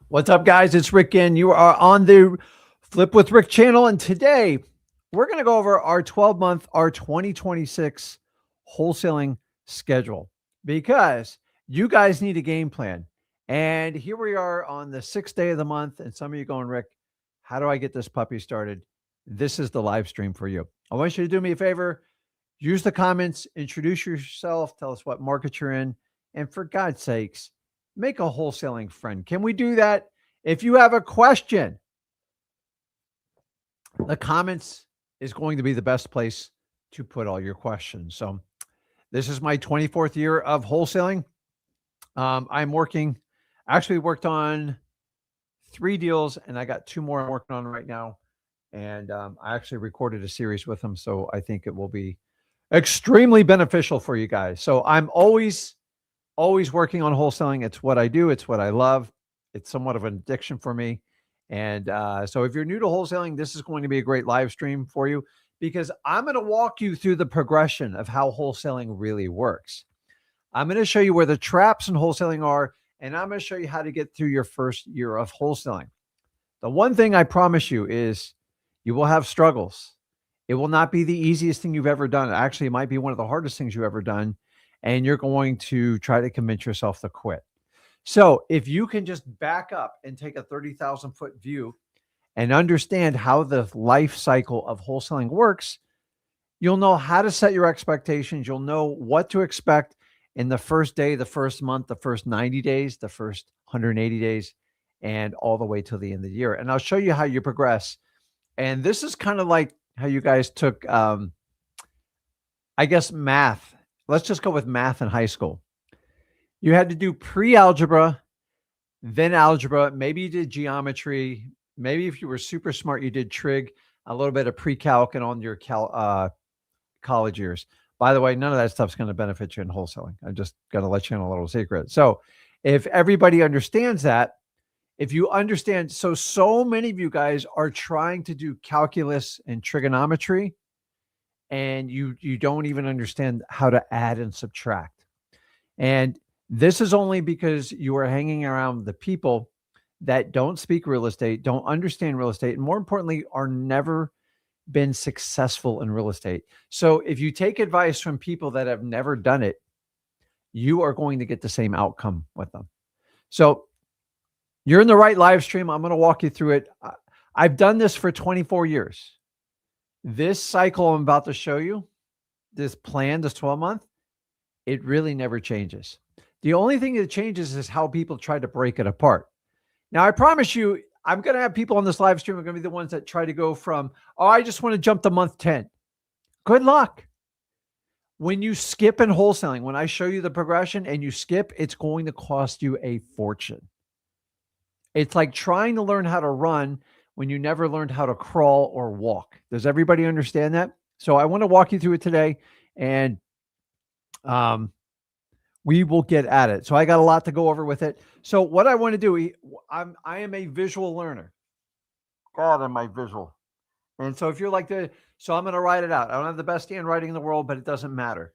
What's up, guys? It's Rick Ginn. You are on the Flip with Rick channel, and today we're going to go over our 12-month, our 2026 wholesaling schedule because you guys need a game plan. And here we are on the 6th day of the month, and some of you going, Rick, how do I get this puppy started? This is the live stream for you. I want you to do me a favor. Use the comments, introduce yourself, tell us what market you're in, and for God's sakes, make a wholesaling friend. Can we do that? If you have a question, the comments is going to be the best place to put all your questions. So this is my 24th year of wholesaling. Actually worked on 3 deals, and I got 2 more I'm working on right now. And I actually recorded a series with them, so I think it will be extremely beneficial for you guys. So I'm always working on wholesaling. It's what I do. It's what I love. It's somewhat of an addiction for me. And so if you're new to wholesaling, this is going to be a great live stream for you because I'm going to walk you through the progression of how wholesaling really works. I'm going to show you where the traps in wholesaling are, and I'm going to show you how to get through your first year of wholesaling. The one thing I promise you is you will have struggles. It will not be the easiest thing you've ever done. Actually, it might be one of the hardest things you've ever done. And you're going to try to convince yourself to quit. So if you can just back up and take a 30,000-foot view and understand how the life cycle of wholesaling works, you'll know how to set your expectations. You'll know what to expect in the first day, the first month, the first 90 days, the first 180 days, and all the way till the end of the year. And I'll show you how you progress. And this is kind of like how you guys took, I guess, math. Let's just go with math in high school. You had to do pre-algebra, then algebra. Maybe you did geometry. Maybe if you were super smart, you did trig, a little bit of pre-calc and on your college years. By the way, none of that stuff's going to benefit you in wholesaling. I just got to let you in a little secret. So if everybody understands that, if you understand, so many of you guys are trying to do calculus and trigonometry, and you don't even understand how to add and subtract. And this is only because you are hanging around the people that don't speak real estate, don't understand real estate, and more importantly, are never been successful in real estate. So if you take advice from people that have never done it, you are going to get the same outcome with them. So you're in the right live stream. I'm going to walk you through it. I've done this for 24 years. This cycle I'm about to show you, this plan, this 12-month, it really never changes. The only thing that changes is how people try to break it apart. Now, I promise you, I'm going to have people on this live stream are going to be the ones that try to go from, oh, I just want to jump to month 10. Good luck. When you skip in wholesaling, when I show you the progression and you skip, it's going to cost you a fortune. It's like trying to learn how to run when you never learned how to crawl or walk. Does everybody understand that? So I want to walk you through it today, and we will get at it. So I got a lot to go over with it. So what I want to do, I am a visual learner. God, am I visual. And so if you're like so I'm going to write it out. I don't have the best handwriting in the world, but it doesn't matter.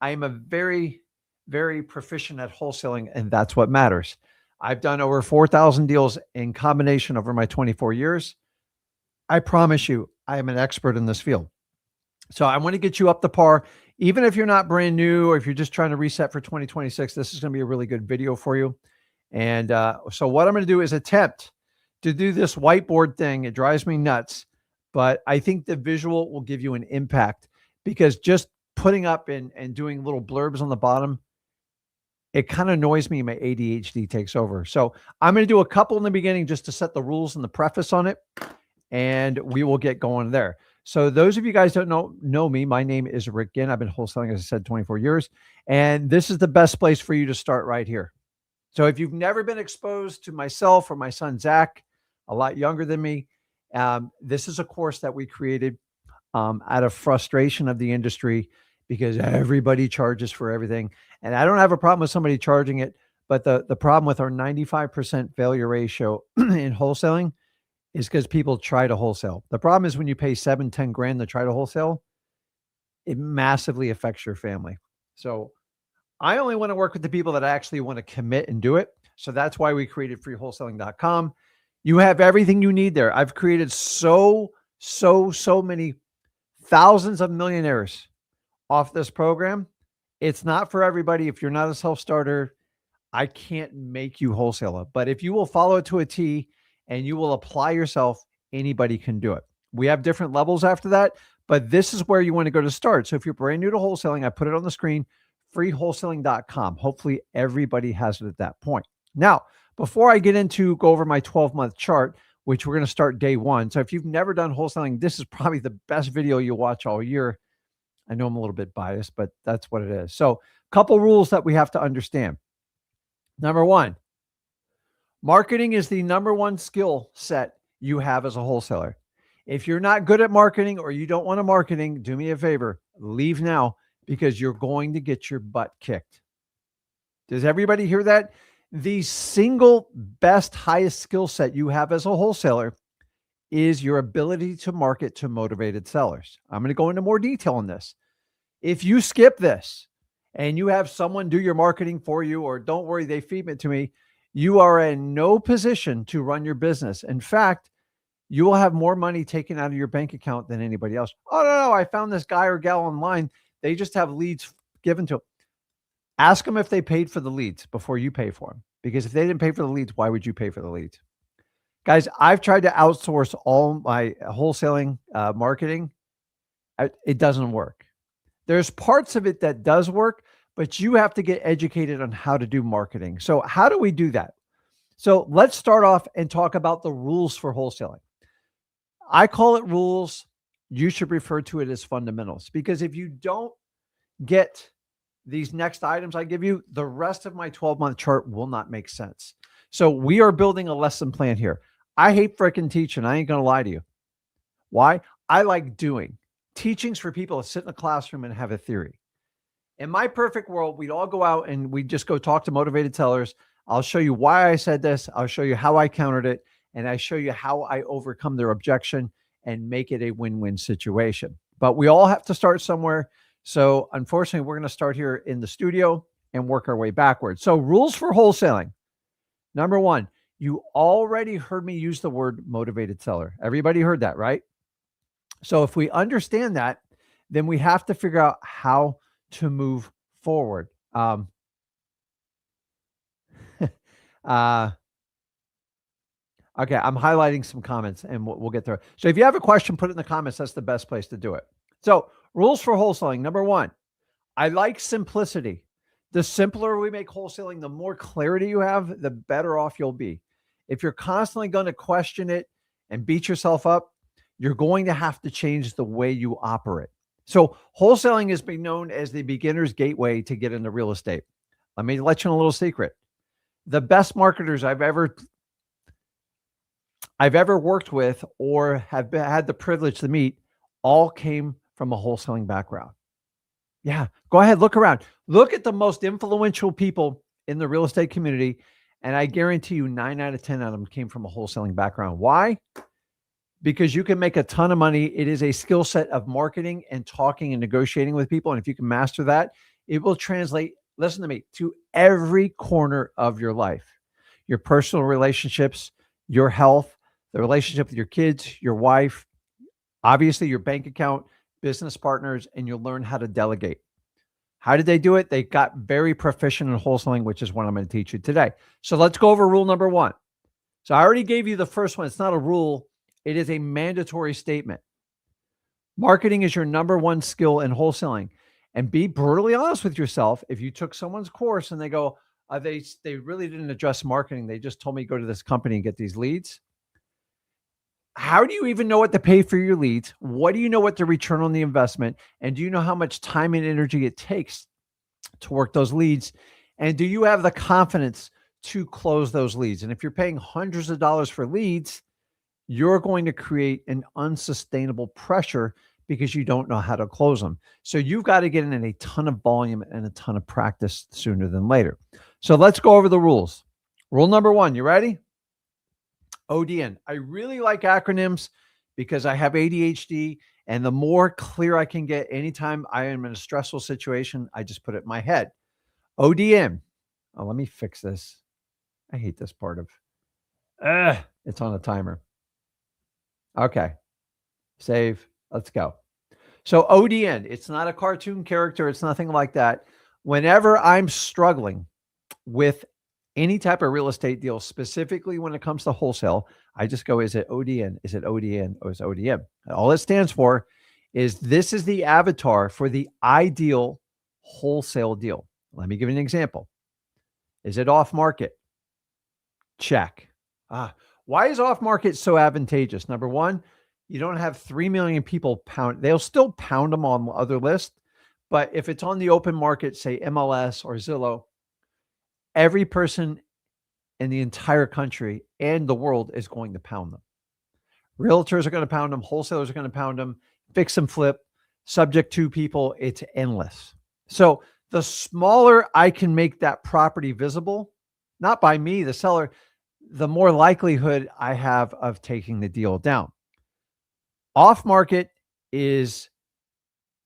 I am a very, very proficient at wholesaling, and that's what matters. I've done over 4,000 deals in combination over my 24 years. I promise you, I am an expert in this field. So I want to get you up to par. Even if you're not brand new or if you're just trying to reset for 2026, this is going to be a really good video for you. And so what I'm going to do is attempt to do this whiteboard thing. It drives me nuts, but I think the visual will give you an impact, because just putting up and doing little blurbs on the bottom, it kind of annoys me. My ADHD takes over. So I'm going to do a couple in the beginning just to set the rules and the preface on it, and we will get going there. So those of you guys don't know me, my name is Rick Ginn. I've been wholesaling, as I said, 24 years, and this is the best place for you to start right here. So if you've never been exposed to myself or my son, Zach, a lot younger than me, this is a course that we created out of frustration of the industry, because everybody charges for everything. And I don't have a problem with somebody charging it, but the problem with our 95% failure ratio in wholesaling is because people try to wholesale. The problem is when you pay 7-10 grand to try to wholesale, it massively affects your family. So I only want to work with the people that actually want to commit and do it. So that's why we created freewholesaling.com. You have everything you need there. I've created so many thousands of millionaires off this program. It's not for everybody. If you're not a self-starter, I can't make you wholesaler. But if you will follow it to a T and you will apply yourself, anybody can do it. We have different levels after that, but this is where you want to go to start. So if you're brand new to wholesaling, I put it on the screen, freewholesaling.com. Hopefully everybody has it at that point. Now, before I get into go over my 12-month chart, which we're going to start day one. So if you've never done wholesaling, this is probably the best video you'll watch all year. I know I'm a little bit biased, but that's what it is. So a couple rules that we have to understand. Number one, marketing is the number one skill set you have as a wholesaler. If you're not good at marketing or you don't want to marketing, do me a favor, leave now because you're going to get your butt kicked. Does everybody hear that? The single best, highest skill set you have as a wholesaler is your ability to market to motivated sellers. I'm going to go into more detail on this. If you skip this and you have someone do your marketing for you, or don't worry, they feed it to me, you are in no position to run your business. In fact, you will have more money taken out of your bank account than anybody else. Oh, no, I found this guy or gal online. They just have leads given to them. Ask them if they paid for the leads before you pay for them. Because if they didn't pay for the leads, why would you pay for the leads? Guys, I've tried to outsource all my wholesaling marketing. It doesn't work. There's parts of it that does work, but you have to get educated on how to do marketing. So how do we do that? So let's start off and talk about the rules for wholesaling. I call it rules. You should refer to it as fundamentals, because if you don't get these next items I give you, the rest of my 12-month chart will not make sense. So we are building a lesson plan here. I hate freaking teaching. I ain't going to lie to you. Why? I like doing. Teaching's for people to sit in a classroom and have a theory. In my perfect world, we'd all go out and we'd just go talk to motivated sellers. I'll show you why I said this. I'll show you how I countered it. And I show you how I overcome their objection and make it a win-win situation. But we all have to start somewhere. So unfortunately, we're going to start here in the studio and work our way backwards. So rules for wholesaling. Number one, you already heard me use the word motivated seller. Everybody heard that, right? So if we understand that, then we have to figure out how to move forward. Okay, I'm highlighting some comments and we'll get there. So if you have a question, put it in the comments. That's the best place to do it. So rules for wholesaling. Number one, I like simplicity. The simpler we make wholesaling, the more clarity you have, the better off you'll be. If you're constantly going to question it and beat yourself up, you're going to have to change the way you operate. So wholesaling has been known as the beginner's gateway to get into real estate. Let me let you in a little secret. The best marketers I've ever worked with or have had the privilege to meet all came from a wholesaling background. Yeah, go ahead, look around. Look at the most influential people in the real estate community, and I guarantee you 9 out of 10 of them came from a wholesaling background. Why? Because you can make a ton of money. It is a skill set of marketing and talking and negotiating with people. And if you can master that, it will translate, listen to me, to every corner of your life. Your personal relationships, your health, the relationship with your kids, your wife, obviously your bank account, business partners, and you'll learn how to delegate. How did they do it? They got very proficient in wholesaling, which is what I'm going to teach you today. So let's go over rule number one. So I already gave you the first one. It's not a rule. It is a mandatory statement. Marketing is your number one skill in wholesaling. And be brutally honest with yourself. If you took someone's course and they go, they really didn't address marketing. They just told me go to this company and get these leads. How do you even know what to pay for your leads? What do you know what the return on the investment? And do you know how much time and energy it takes to work those leads? And do you have the confidence to close those leads? And if you're paying hundreds of dollars for leads, you're going to create an unsustainable pressure because you don't know how to close them. So you've got to get in a ton of volume and a ton of practice sooner than later. So let's go over the rules. Rule number one, you ready? ODN. I really like acronyms because I have ADHD, and the more clear I can get anytime I am in a stressful situation, I just put it in my head. ODN. Oh, let me fix this. I hate this part of, it's on a timer. Okay. Save. Let's go. So ODN, it's not a cartoon character. It's nothing like that. Whenever I'm struggling with any type of real estate deal, specifically when it comes to wholesale, I just go, is it ODN? Is it ODN? Or is it ODM? All it stands for is this is the avatar for the ideal wholesale deal. Let me give you an example. Is it off market? Check. Why is off market so advantageous? Number one, you don't have 3 million people pound. They'll still pound them on other lists. But if it's on the open market, say MLS or Zillow, every person in the entire country and the world is going to pound them. Realtors are going to pound them. Wholesalers are going to pound them. Fix and flip, subject to people. It's endless. So the smaller I can make that property visible, not by me, the seller, the more likelihood I have of taking the deal down. Off market is,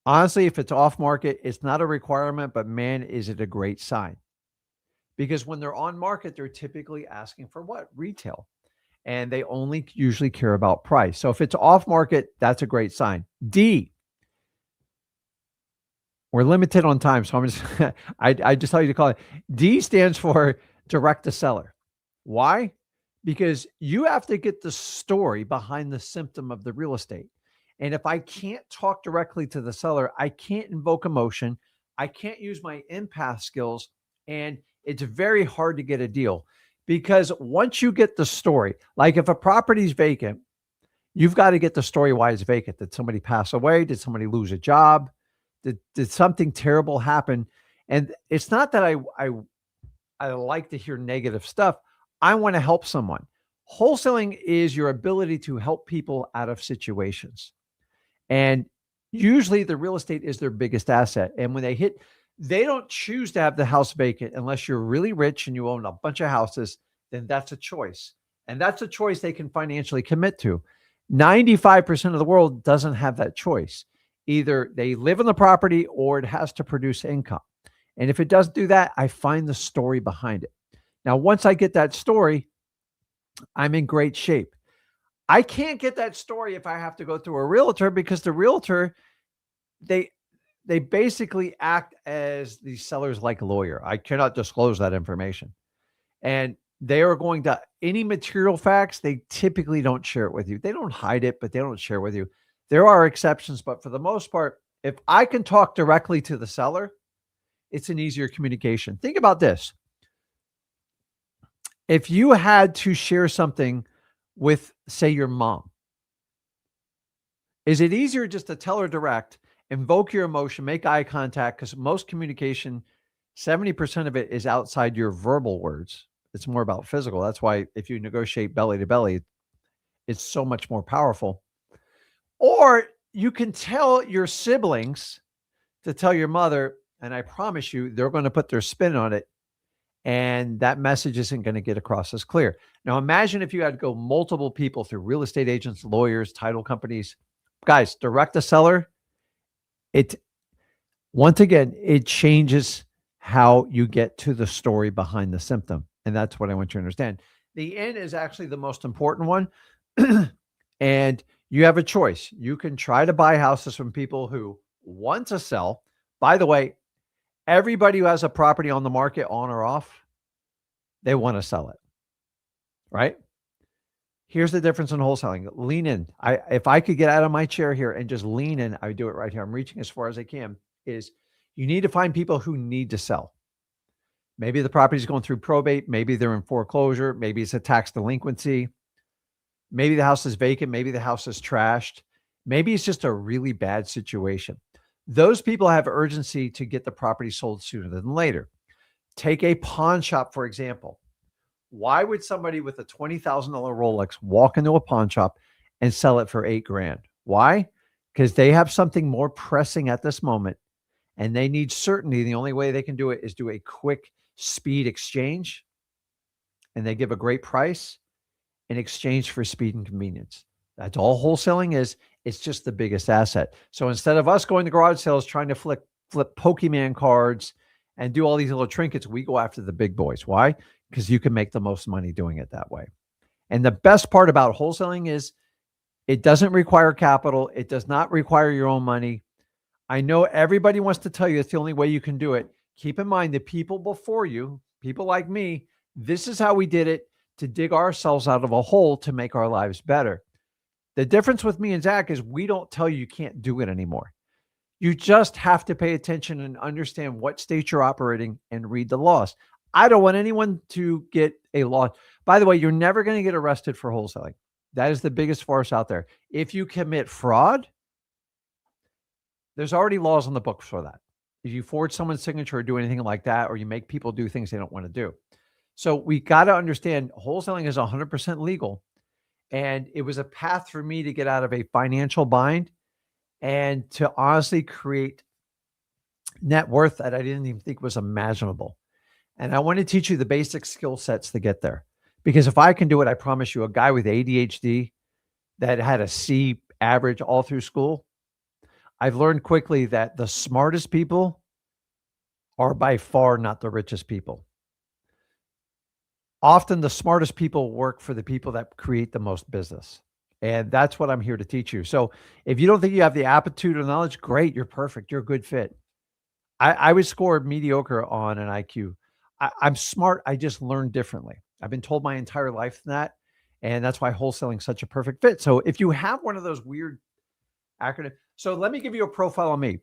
honestly, if it's off market, it's not a requirement, but man, is it a great sign. Because when they're on market, they're typically asking for what? Retail. And they only usually care about price. So if it's off market, that's a great sign. D, we're limited on time. So I'm just, I just tell you to call it. D stands for direct to seller. Why? Because you have to get the story behind the symptom of the real estate. And if I can't talk directly to the seller, I can't invoke emotion. I can't use my empath skills. And it's very hard to get a deal, because once you get the story, like if a property's vacant, you've got to get the story why it's vacant. Did somebody pass away? Did somebody lose a job? Did something terrible happen? And it's not that I like to hear negative stuff. I want to help someone. Wholesaling is your ability to help people out of situations. And usually the real estate is their biggest asset. And when they don't choose to have the house vacant unless you're really rich and you own a bunch of houses, then that's a choice. And that's a choice they can financially commit to. 95% of the world doesn't have that choice. Either they live in the property or it has to produce income. And if it doesn't do that, I find the story behind it. Now, once I get that story, I'm in great shape. I can't get that story if I have to go through a realtor, because the realtor, they basically act as the seller's like lawyer. I cannot disclose that information. And they are going to, any material facts, they typically don't share it with you. They don't hide it, but they don't share it with you. There are exceptions, but for the most part, if I can talk directly to the seller, it's an easier communication. Think about this. If you had to share something with, say, your mom, is it easier just to tell her direct, invoke your emotion, make eye contact? Because most communication, 70% of it is outside your verbal words. It's more about physical. That's why if you negotiate belly to belly, it's so much more powerful. Or you can tell your siblings to tell your mother, and I promise you, they're going to put their spin on it, and that message isn't going to get across as clear. Now, imagine if you had to go multiple people through real estate agents, lawyers, title companies. Guys, direct to seller, once again, it changes how you get to the story behind the symptom. And that's what I want you to understand. The end is actually the most important one. And you have a choice. You can try to buy houses from people who want to sell. By the way, everybody who has a property on the market, on or off, they want to sell it, right? Here's the difference in wholesaling. Lean in. If I could get out of my chair here and just lean in, I would do it right here. I'm reaching as far as I can. Is you need to find people who need to sell. Maybe the property is going through probate. Maybe they're in foreclosure. Maybe it's a tax delinquency. Maybe the house is vacant. Maybe the house is trashed. Maybe it's just a really bad situation. Those people have urgency to get the property sold sooner than later. Take a pawn shop, for example. Why would somebody with a $20,000 Rolex walk into a pawn shop and sell it for $8,000? Why? Because they have something more pressing at this moment, and they need certainty. The only way they can do it is do a quick speed exchange, and they give a great price in exchange for speed and convenience. That's all wholesaling is. It's just the biggest asset. So instead of us going to garage sales trying to flip Pokemon cards and do all these little trinkets, we go after the big boys. Why? because you can make the most money doing it that way. And the best part about wholesaling is it doesn't require capital. It does not require your own money. I know everybody wants to tell you it's the only way you can do it. Keep in mind the people before you, people like me, this is how we did it to dig ourselves out of a hole to make our lives better. The difference with me and Zach is we don't tell you can't do it anymore. You just have to pay attention and understand what state you're operating and read the laws. I don't want anyone to get a law. By the way, you're never going to get arrested for wholesaling. That is the biggest farce out there. If you commit fraud, there's already laws on the books for that. If you forge someone's signature or do anything like that, or you make people do things they don't want to do. So we got to understand wholesaling is 100% legal. And it was a path for me to get out of a financial bind and to honestly create net worth that I didn't even think was imaginable. And I want to teach you the basic skill sets to get there. Because if I can do it, I promise you, a guy with ADHD that had a C average all through school, I've learned quickly that the smartest people are by far not the richest people. Often the smartest people work for the people that create the most business. And that's what I'm here to teach you. So if you don't think you have the aptitude or knowledge, great, you're perfect. You're a good fit. I would score mediocre on an IQ. I'm smart. I just learn differently. I've been told my entire life that. And that's why wholesaling is such a perfect fit. So if you have one of those weird acronyms, so let me give you a profile on me.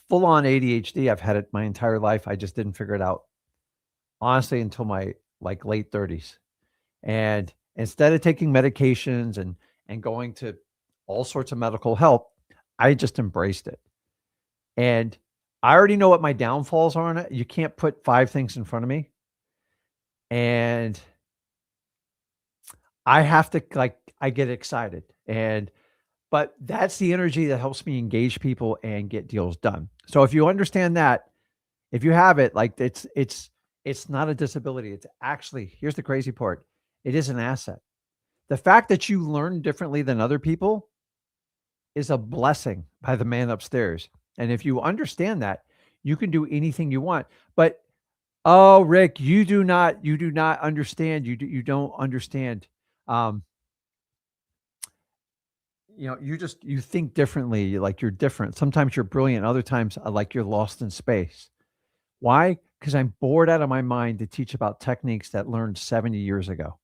Full on ADHD. I've had it my entire life. I just didn't figure it out, honestly, until my late 30s. And instead of taking medications and going to all sorts of medical help, I just embraced it. And I already know what my downfalls are on it. You can't put 5 things in front of me. And I have to, I get excited. But that's the energy that helps me engage people and get deals done. So if you understand that, if you have it, it's not a disability. It's actually, here's the crazy part. It is an asset. The fact that you learn differently than other people is a blessing by the man upstairs. And if you understand that, you can do anything you want. But, oh, Rick, you do not understand. You don't understand. You think differently. You're different. Sometimes you're brilliant. Other times, you're lost in space. Why? Because I'm bored out of my mind to teach about techniques that learned 70 years ago.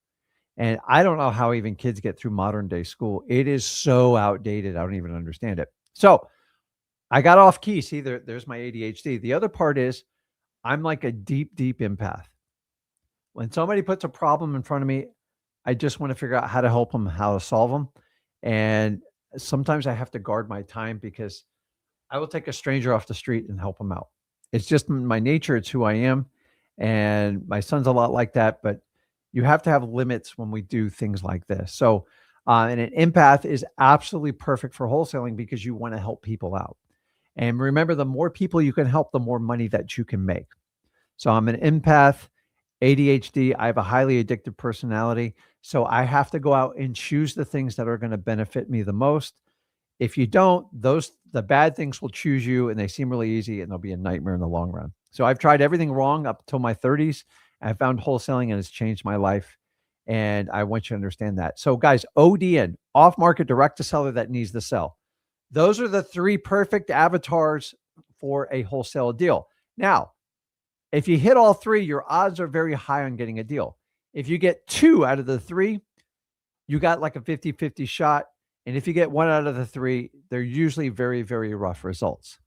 And I don't know how even kids get through modern day school. It is so outdated. I don't even understand it. So I got off key. See, there's my ADHD. The other part is I'm like a deep, deep empath. When somebody puts a problem in front of me, I just want to figure out how to help them, how to solve them. And sometimes I have to guard my time because I will take a stranger off the street and help them out. It's just my nature. It's who I am. And my son's a lot like that, but you have to have limits when we do things like this. So, and an empath is absolutely perfect for wholesaling because you want to help people out. And remember, the more people you can help, the more money that you can make. So I'm an empath, ADHD. I have a highly addictive personality. So I have to go out and choose the things that are going to benefit me the most. If you don't, the bad things will choose you, and they seem really easy, and they'll be a nightmare in the long run. So I've tried everything wrong up until my 30s. I found wholesaling, and it's changed my life. And I want you to understand that. So guys, ODN, off market direct to seller that needs to sell. Those are the 3 perfect avatars for a wholesale deal. Now, if you hit all 3, your odds are very high on getting a deal. If you get 2 out of the 3, you got like a 50-50 shot. And if you get 1 out of the 3, they're usually very, very rough results.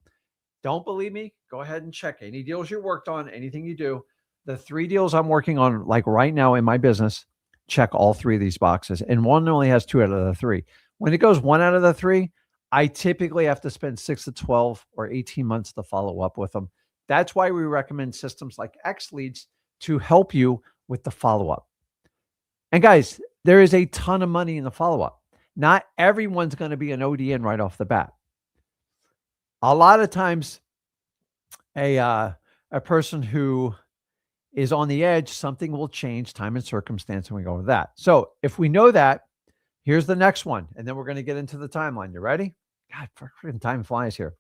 Don't believe me? Go ahead and check any deals you worked on, anything you do. The 3 deals I'm working on, right now in my business, check all 3 of these boxes. And one only has 2 out of the 3. When it goes 1 out of the 3, I typically have to spend 6 to 12 or 18 months to follow up with them. That's why we recommend systems like XLeads to help you with the follow-up. And guys, there is a ton of money in the follow-up. Not everyone's going to be an ODN right off the bat. A lot of times, a person who is on the edge, something will change, time and circumstance, and we go with that. So if we know that, here's the next one, and then we're going to get into the timeline. You ready? God, freaking time flies here.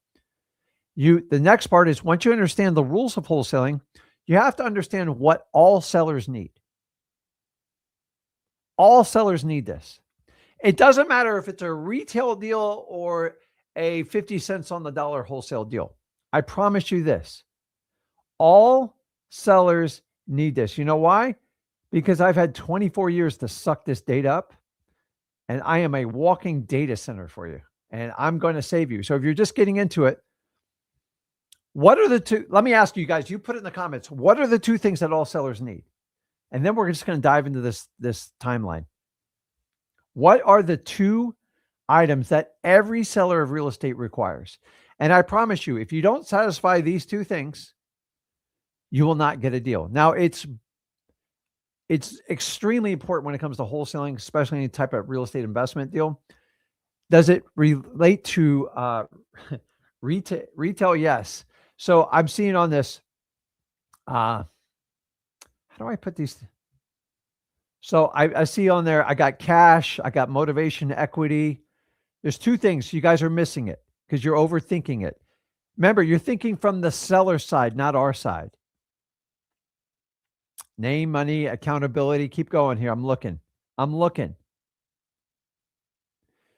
The next part is once you understand the rules of wholesaling, You have to understand what all sellers need. All sellers need this. It doesn't matter if it's a retail deal or a 50 cents on the dollar wholesale deal. I promise you this. All sellers need this. You know why? Because I've had 24 years to suck this data up, and I am a walking data center for you, and I'm going to save you. So if you're just getting into it, what are the two? Let me ask you guys, you put it in the comments. What are the two things that all sellers need? And then we're just going to dive into this timeline. What are the two items that every seller of real estate requires? And I promise you, if you don't satisfy these two things, you will not get a deal. Now, it's extremely important when it comes to wholesaling, especially any type of real estate investment deal. Does it relate to retail? Yes. So I'm seeing on this, how do I put these? So I see on there, I got cash, I got motivation, equity. There's two things. You guys are missing it because you're overthinking it. Remember, you're thinking from the seller side, not our side. Name, money, accountability. Keep going here. I'm looking.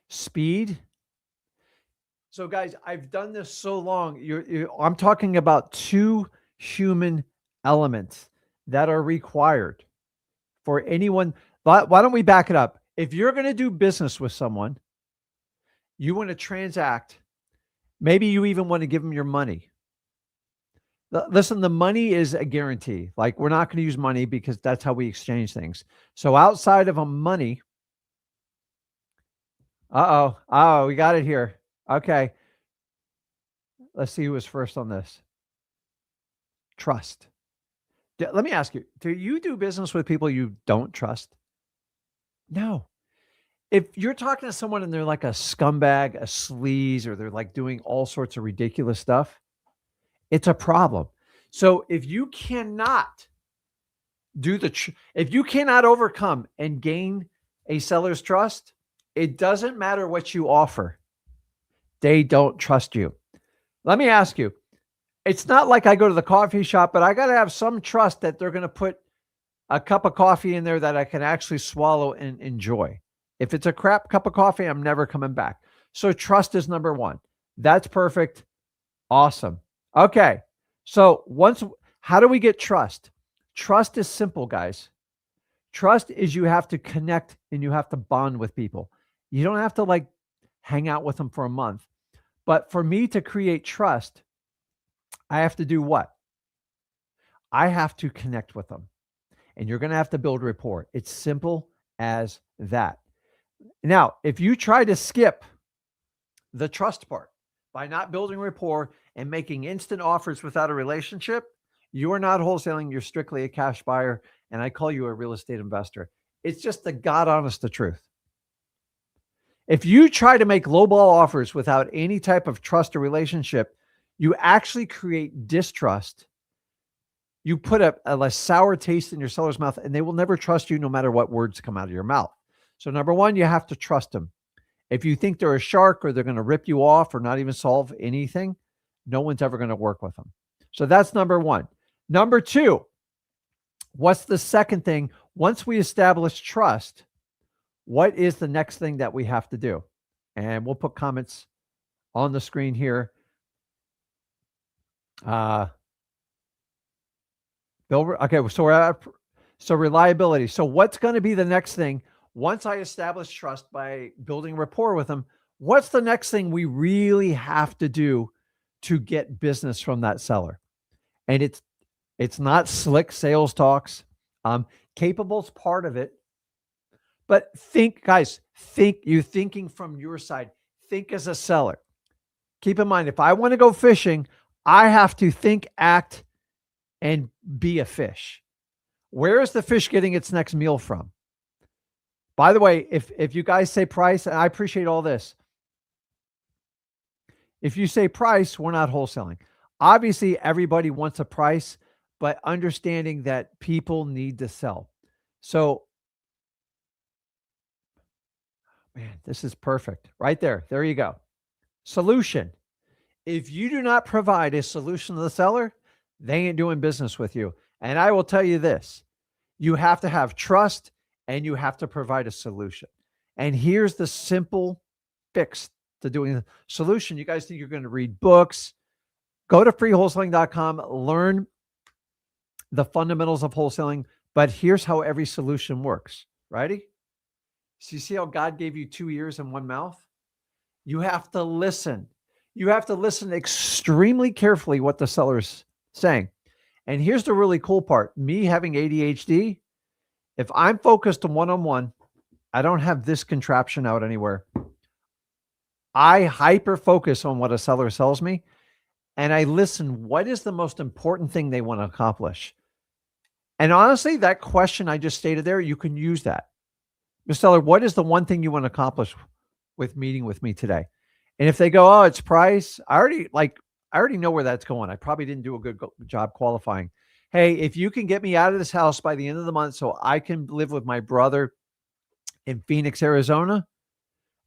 Speed. So guys, I've done this so long. I'm talking about two human elements that are required for anyone. Why don't we back it up? If you're going to do business with someone, you want to transact, maybe you even want to give them your money. Listen, the money is a guarantee. Like, we're not going to use money because that's how we exchange things. So outside of a money, oh, we got it here. Okay. Let's see who was first on this. Trust. Let me ask you, do you do business with people you don't trust? No. If you're talking to someone and they're like a scumbag, a sleaze, or they're like doing all sorts of ridiculous stuff, it's a problem. So if you cannot if you cannot overcome and gain a seller's trust, it doesn't matter what you offer. They don't trust you. Let me ask you, it's not like I go to the coffee shop, but I got to have some trust that they're going to put a cup of coffee in there that I can actually swallow and enjoy. If it's a crap cup of coffee, I'm never coming back. So trust is number one. That's perfect. Awesome. Okay. So how do we get trust? Trust is simple, guys. Trust is you have to connect and you have to bond with people. You don't have to like hang out with them for a month. But for me to create trust, I have to do what? I have to connect with them. And you're going to have to build rapport. It's simple as that. Now, if you try to skip the trust part by not building rapport and making instant offers without a relationship, you are not wholesaling. You're strictly a cash buyer. And I call you a real estate investor. It's just the God honest the truth. If you try to make lowball offers without any type of trust or relationship, you actually create distrust. You put a sour taste in your seller's mouth, and they will never trust you no matter what words come out of your mouth. So number one, you have to trust them. If you think they're a shark or they're going to rip you off or not even solve anything, no one's ever going to work with them. So that's number one. Number two, what's the second thing? Once we establish trust, what is the next thing that we have to do? And we'll put comments on the screen here. Bill, okay, so reliability. So what's going to be the next thing once I establish trust by building rapport with them? What's the next thing we really have to do to get business from that seller? And it's not slick sales talks. Capable's part of it. But guys, you're thinking from your side. Think as a seller. Keep in mind, if I want to go fishing, I have to think, act, and be a fish. Where is the fish getting its next meal from? By the way, if you guys say price, and I appreciate all this. If you say price, we're not wholesaling. Obviously, everybody wants a price, but understanding that people need to sell. So, man, this is perfect. Right there. There you go. Solution. If you do not provide a solution to the seller, they ain't doing business with you. And I will tell you this, you have to have trust and you have to provide a solution. And here's the simple fix to doing the solution. You guys think you're going to read books, go to freewholesaling.com, learn the fundamentals of wholesaling, but here's how every solution works. Ready? So you see how God gave you 2 ears and 1 mouth? You have to listen. You have to listen extremely carefully what the seller's saying. And here's the really cool part. Me having ADHD, if I'm focused on one-on-one, I don't have this contraption out anywhere. I hyper focus on what a seller sells me, and I listen. What is the most important thing they want to accomplish? And honestly, that question I just stated there, you can use that. Mr. Seller, what is the one thing you want to accomplish with meeting with me today? And if they go, oh, it's price, I already know where that's going. I probably didn't do a good job qualifying. Hey, if you can get me out of this house by the end of the month so I can live with my brother in Phoenix, Arizona,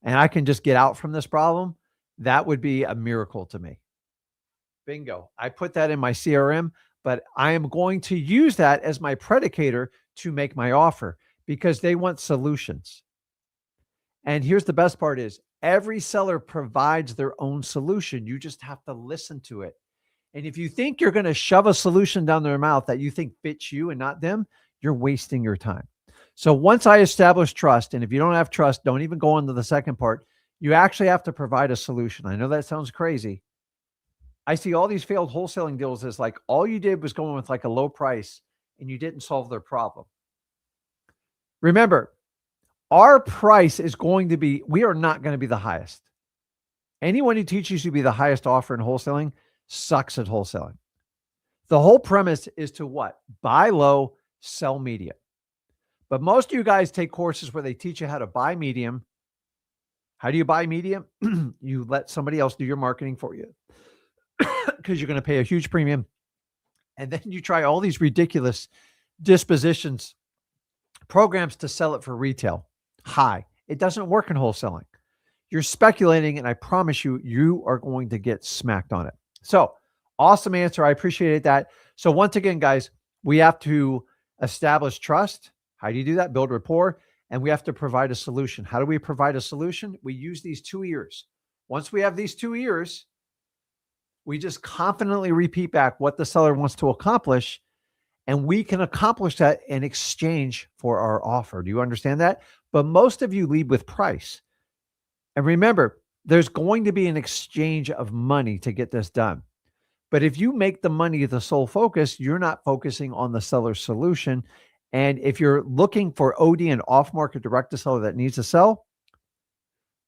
and I can just get out from this problem, that would be a miracle to me. Bingo. I put that in my CRM, but I am going to use that as my predicator to make my offer because they want solutions. And here's the best part is every seller provides their own solution. You just have to listen to it. And if you think you're going to shove a solution down their mouth that you think fits you and not them, you're wasting your time. So once I establish trust, and if you don't have trust, don't even go into the second part. You actually have to provide a solution. I know that sounds crazy. I see all these failed wholesaling deals as like all you did was going with like a low price and you didn't solve their problem. Remember, our price is going to be, we are not going to be the highest. Anyone who teaches you to be the highest offer in wholesaling sucks at wholesaling. The whole premise is to what? Buy low, sell medium. But most of you guys take courses where they teach you how to buy medium. How do you buy medium? You let somebody else do your marketing for you because you're going to pay a huge premium. And then you try all these ridiculous dispositions, programs to sell it for retail high. It doesn't work in wholesaling. You're speculating, and I promise you, you are going to get smacked on it. So awesome answer. I appreciate that. So once again, guys, we have to establish trust. How do you do that? Build rapport. And we have to provide a solution. How do we provide a solution? We use these 2 ears. Once we have these 2 ears, we just confidently repeat back what the seller wants to accomplish, and we can accomplish that in exchange for our offer. Do you understand that? But most of you lead with price. And remember, there's going to be an exchange of money to get this done. But if you make the money the sole focus, you're not focusing on the seller's solution. And if you're looking for OD and off-market direct to seller that needs to sell,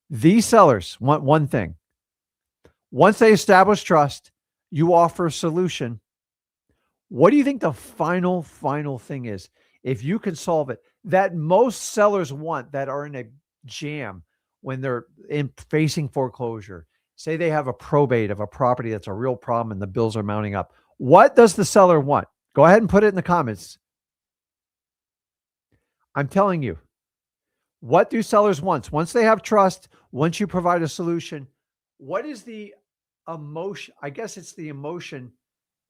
these sellers want one thing. Once they establish trust, you offer a solution. What do you think the final thing is? If you can solve it, that most sellers want that are in a jam when they're facing foreclosure. Say they have a probate of a property that's a real problem and the bills are mounting up. What does the seller want? Go ahead and put it in the comments. I'm telling you, what do sellers want? Once they have trust, once you provide a solution, what is the emotion? I guess it's the emotion,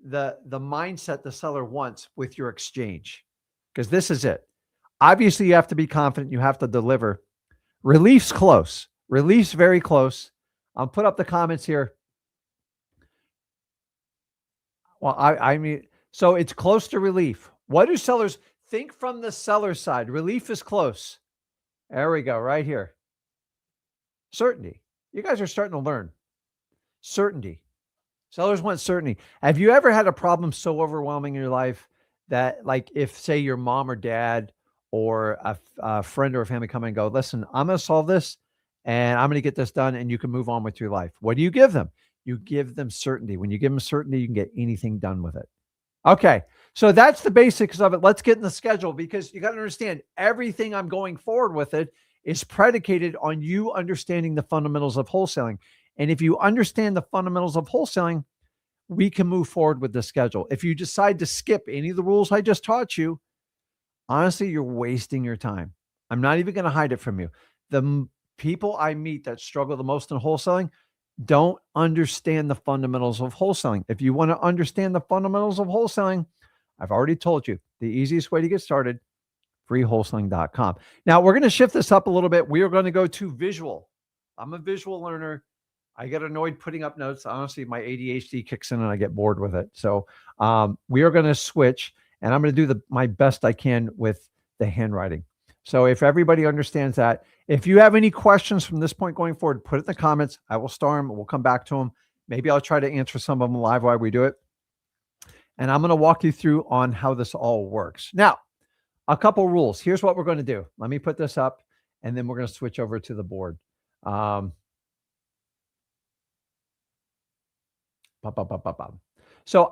the mindset the seller wants with your exchange, because this is it. Obviously, you have to be confident. You have to deliver. Relief's close. Relief's very close. I'll put up the comments here. Well, I mean, so it's close to relief. What do sellers think from the seller side? Relief is close. There we go, right here. Certainty. You guys are starting to learn. Certainty. Sellers want certainty. Have you ever had a problem so overwhelming in your life that, like, if, say, your mom or dad or a friend or a family come and go, listen, I'm going to solve this and I'm going to get this done and you can move on with your life. What do you give them? You give them certainty. When you give them certainty, you can get anything done with it. Okay. So that's the basics of it. Let's get in the schedule, because you got to understand everything I'm going forward with it is predicated on you understanding the fundamentals of wholesaling. And if you understand the fundamentals of wholesaling, we can move forward with the schedule. If you decide to skip any of the rules I just taught you, honestly, you're wasting your time. I'm not even going to hide it from you. The people I meet that struggle the most in wholesaling, don't understand the fundamentals of wholesaling. If you want to understand the fundamentals of wholesaling, I've already told you the easiest way to get started, freewholesaling.com. Now we're going to shift this up a little bit. We are going to go to visual. I'm a visual learner. I get annoyed putting up notes. Honestly, my ADHD kicks in and I get bored with it. So we are going to switch, and I'm going to do my best I can with the handwriting. So if everybody understands that, if you have any questions from this point going forward, put it in the comments. I will star them. We'll come back to them. Maybe I'll try to answer some of them live while we do it. And I'm going to walk you through on how this all works. Now, a couple rules. Here's what we're going to do. Let me put this up, and then we're going to switch over to the board. So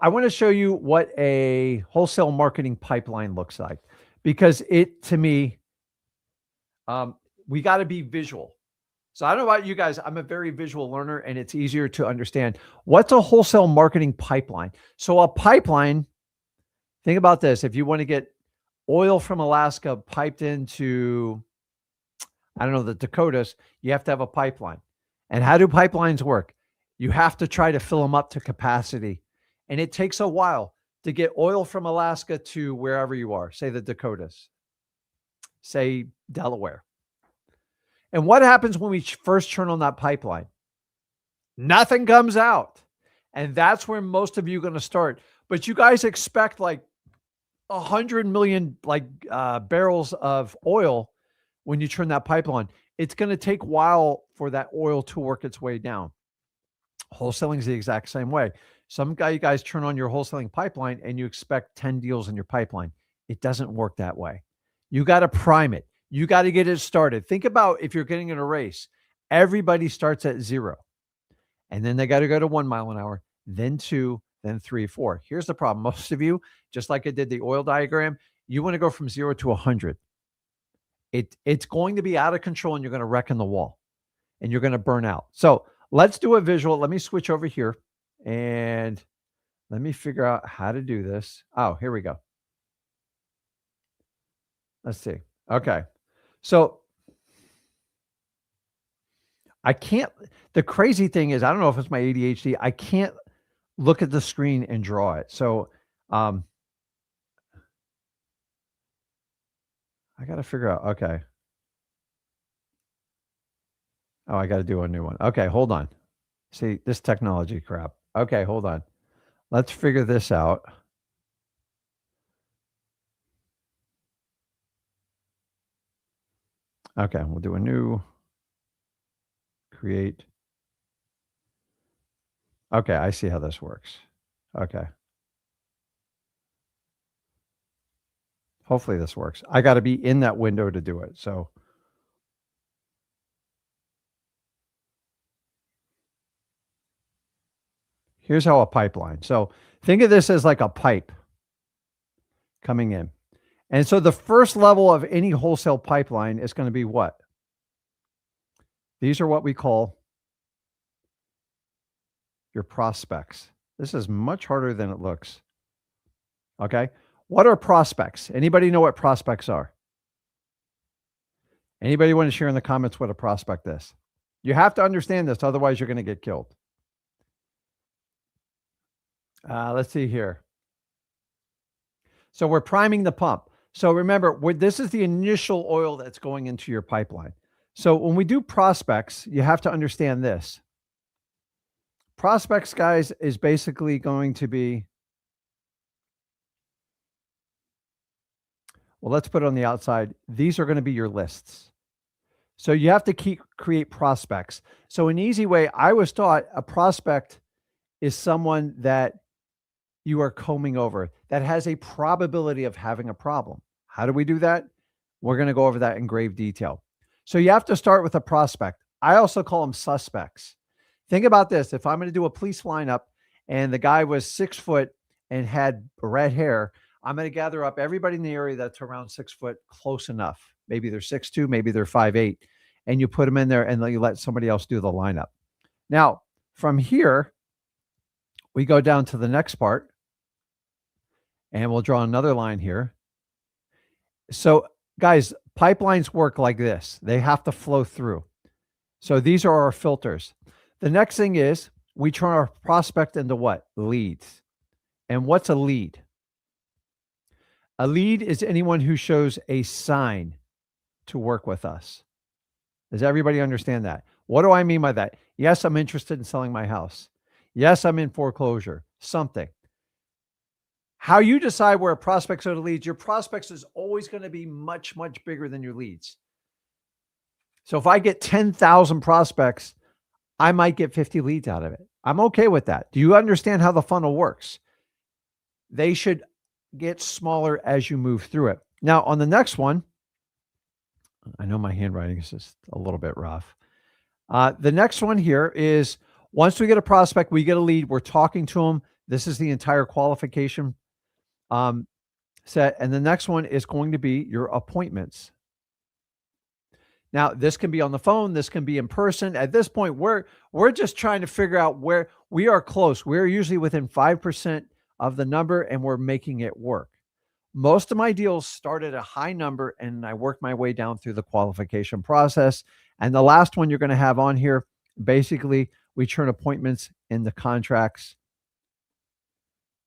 I want to show you what a wholesale marketing pipeline looks like, because to me, we got to be visual. So I don't know about you guys. I'm a very visual learner, and it's easier to understand. What's a wholesale marketing pipeline? So a pipeline, think about this. If you want to get oil from Alaska piped into, I don't know, the Dakotas, you have to have a pipeline. And how do pipelines work? You have to try to fill them up to capacity. And it takes a while to get oil from Alaska to wherever you are, say the Dakotas, say Delaware. And what happens when we first turn on that pipeline? Nothing comes out. And that's where most of you are going to start. But you guys expect like 100 million barrels of oil when you turn that pipeline. It's going to take a while for that oil to work its way down. Wholesaling is the exact same way. You guys turn on your wholesaling pipeline and you expect 10 deals in your pipeline. It doesn't work that way. You got to prime it. You got to get it started. Think about if you're getting in a race, everybody starts at 0. And then they got to go to 1 mile an hour, then 2, then 3, 4. Here's the problem. Most of you, just like I did the oil diagram, you want to go from 0 to 100. It's going to be out of control, and you're going to wreck in the wall, and you're going to burn out. So let's do a visual. Let me switch over here, and let me figure out how to do this. Oh, here we go. Let's see. Okay. So I can't, the crazy thing is, I don't know if it's my ADHD. I can't look at the screen and draw it. So I got to figure out, okay. Oh, I got to do a new one. Okay, hold on. See, this technology crap. Okay, hold on. Let's figure this out. Okay, we'll do a new create. Okay, I see how this works. Okay. Hopefully this works. I got to be in that window to do it. So here's how a pipeline. So think of this as like a pipe coming in. And so the first level of any wholesale pipeline is going to be what? These are what we call your prospects. This is much harder than it looks. Okay. What are prospects? Anybody know what prospects are? Anybody want to share in the comments what a prospect is? You have to understand this, otherwise you're going to get killed. Let's see here. So we're priming the pump. So remember, this is the initial oil that's going into your pipeline. So when we do prospects, you have to understand this. Prospects, guys, is basically going to be, well, let's put it on the outside. These are going to be your lists. So you have to create prospects. So an easy way, I was taught a prospect is someone that you are combing over that has a probability of having a problem. How do we do that? We're going to go over that in grave detail. So you have to start with a prospect. I also call them suspects. Think about this. If I'm going to do a police lineup and the guy was 6 foot and had red hair, I'm going to gather up everybody in the area that's around 6 foot, close enough. Maybe they're 6'2", maybe they're 5'8", and you put them in there and then you let somebody else do the lineup. Now, from here, we go down to the next part and we'll draw another line here. So guys, pipelines work like this. They have to flow through. So these are our filters. The next thing is we turn our prospect into what? Leads. And what's a lead? A lead is anyone who shows a sign to work with us. Does everybody understand that? What do I mean by that? Yes, I'm interested in selling my house. Yes, I'm in foreclosure, something. How you decide where prospects are the leads, your prospects is always going to be much, much bigger than your leads. So if I get 10,000 prospects, I might get 50 leads out of it. I'm okay with that. Do you understand how the funnel works? They should get smaller as you move through it. Now, on the next one, I know my handwriting is just a little bit rough. The next one here is once we get a prospect, we get a lead, we're talking to them. This is the entire qualification set. And the next one is going to be your appointments. Now, this can be on the phone. This can be in person. At this point, we're just trying to figure out where we are close. We're usually within 5% of the number, and we're making it work. Most of my deals start at a high number, and I work my way down through the qualification process. And the last one you're going to have on here, basically, we turn appointments into contracts.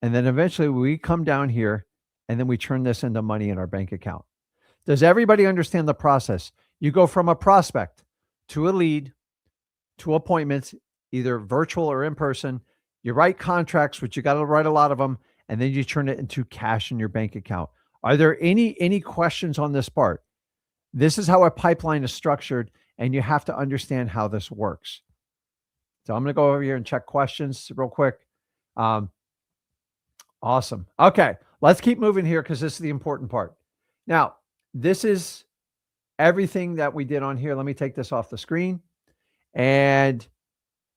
And then eventually we come down here, and then we turn this into money in our bank account. Does everybody understand the process? You go from a prospect to a lead to appointments, either virtual or in person. You write contracts, which you got to write a lot of them, and then you turn it into cash in your bank account. Are there any questions on this part? This is how a pipeline is structured, and you have to understand how this works. So I'm going to go over here and check questions real quick. Awesome. Okay, let's keep moving here because this is the important part. Now, this is everything that we did on here. Let me take this off the screen. And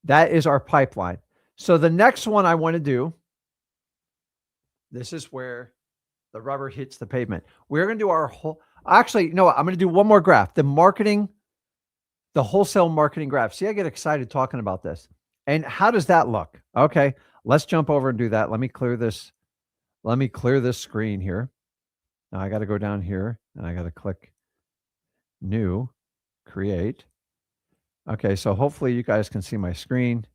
that is our pipeline. So the next one I want to do, this is where the rubber hits the pavement. We're going to do our whole, actually, no, I'm going to do one more graph. The wholesale marketing graph. See, I get excited talking about this. And how does that look? Okay, let's jump over and do that. Let me clear this. Let me clear this screen here. Now I got to go down here and I got to click new, create. Okay, so hopefully you guys can see my screen.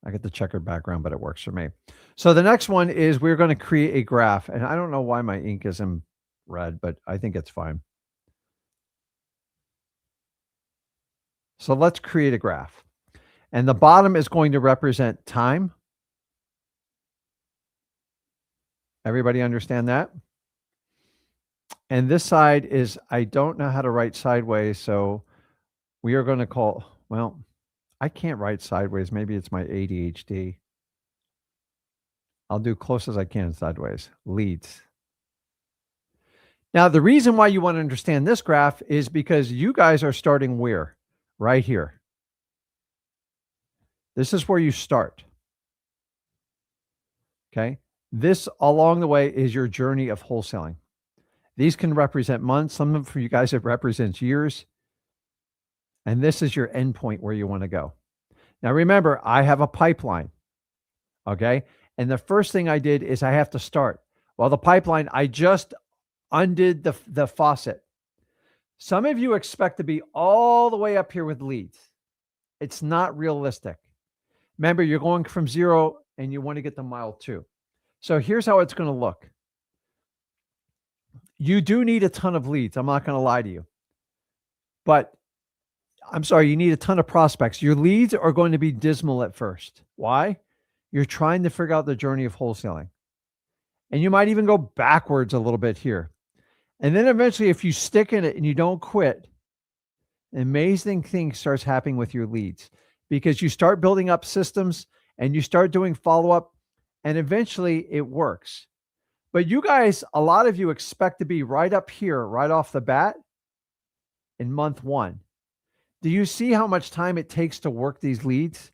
I get the checkered background, but it works for me. So the next one is we're going to create a graph. And I don't know why my ink is in red, but I think it's fine. So let's create a graph. And the bottom is going to represent time. Everybody understand that? And this side is, I don't know how to write sideways, so we are going to call, well, I can't write sideways. Maybe it's my ADHD. I'll do close as I can sideways. Leads. Now, the reason why you want to understand this graph is because you guys are starting where? Right here. This is where you start. Okay. This along the way is your journey of wholesaling. These can represent months. Some of you guys, it represents years. And this is your endpoint where you want to go. Now, remember, I have a pipeline. Okay. And the first thing I did is I have to start. Well, the pipeline, I just undid the faucet. Some of you expect to be all the way up here with leads. It's not realistic. Remember, you're going from 0 and you want to get to mile 2. So here's how it's going to look. You do need a ton of leads. I'm not going to lie to you. But I'm sorry, you need a ton of prospects. Your leads are going to be dismal at first. Why? You're trying to figure out the journey of wholesaling. And you might even go backwards a little bit here. And then eventually, if you stick in it and you don't quit, an amazing thing starts happening with your leads because you start building up systems and you start doing follow-up, and eventually it works. But you guys, a lot of you expect to be right up here, right off the bat in month 1. Do you see how much time it takes to work these leads?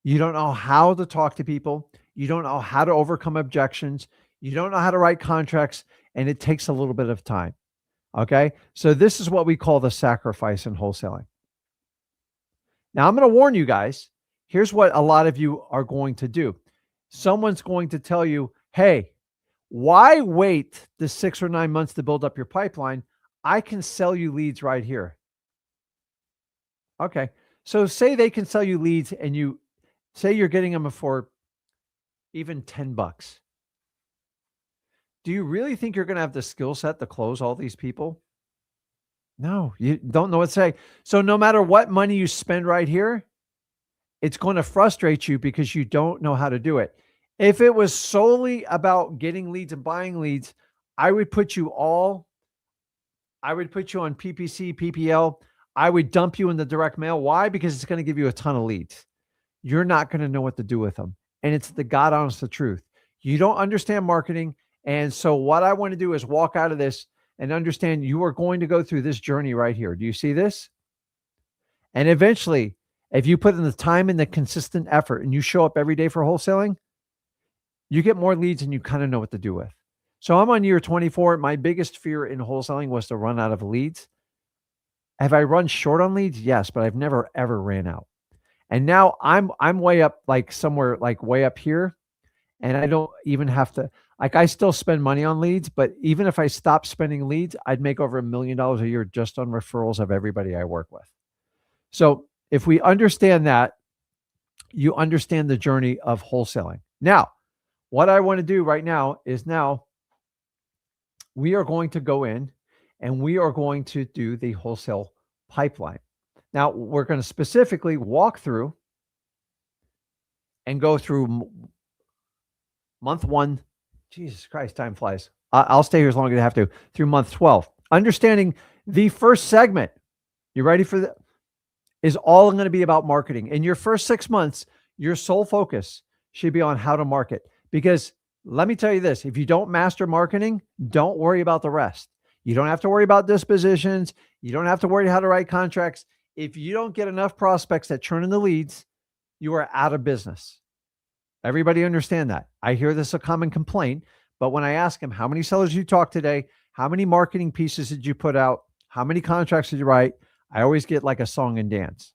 You don't know how to talk to people. You don't know how to overcome objections. You don't know how to write contracts, and it takes a little bit of time. Okay. So this is what we call the sacrifice in wholesaling. Now I'm going to warn you guys. Here's what a lot of you are going to do. Someone's going to tell you, hey, why wait the 6 or 9 months to build up your pipeline? I can sell you leads right here. Okay. So say they can sell you leads and you say you're getting them for even $10. Do you really think you're going to have the skill set to close all these people? No, you don't know what to say. So no matter what money you spend right here, it's going to frustrate you because you don't know how to do it. If it was solely about getting leads and buying leads, I would put you on PPC, PPL. I would dump you in the direct mail. Why? Because it's going to give you a ton of leads. You're not going to know what to do with them. And it's the God honest the truth. You don't understand marketing. And so what I want to do is walk out of this and understand you are going to go through this journey right here. Do you see this? And eventually, if you put in the time and the consistent effort and you show up every day for wholesaling, you get more leads and you kind of know what to do with. So I'm on year 24. My biggest fear in wholesaling was to run out of leads. Have I run short on leads? Yes, but I've never ever ran out. And now I'm way up, like somewhere like way up here. And I don't even have to, like, I still spend money on leads, but even if I stopped spending leads, I'd make over $1 million a year just on referrals of everybody I work with. So if we understand that, you understand the journey of wholesaling. Now, what I want to do right now is we are going to go in and we are going to do the wholesale pipeline. Now, we're going to specifically walk through and go through month 1. Jesus Christ, time flies. I'll stay here as long as I have to, through month 12. Understanding the first segment. You ready for that? Is all going to be about marketing. In your first 6 months, your sole focus should be on how to market. Because let me tell you this, if you don't master marketing, don't worry about the rest. You don't have to worry about dispositions. You don't have to worry how to write contracts. If you don't get enough prospects that turn into leads, you are out of business. Everybody understand that. I hear this a common complaint, but when I ask them, how many sellers did you talk today? How many marketing pieces did you put out? How many contracts did you write? I always get like a song and dance.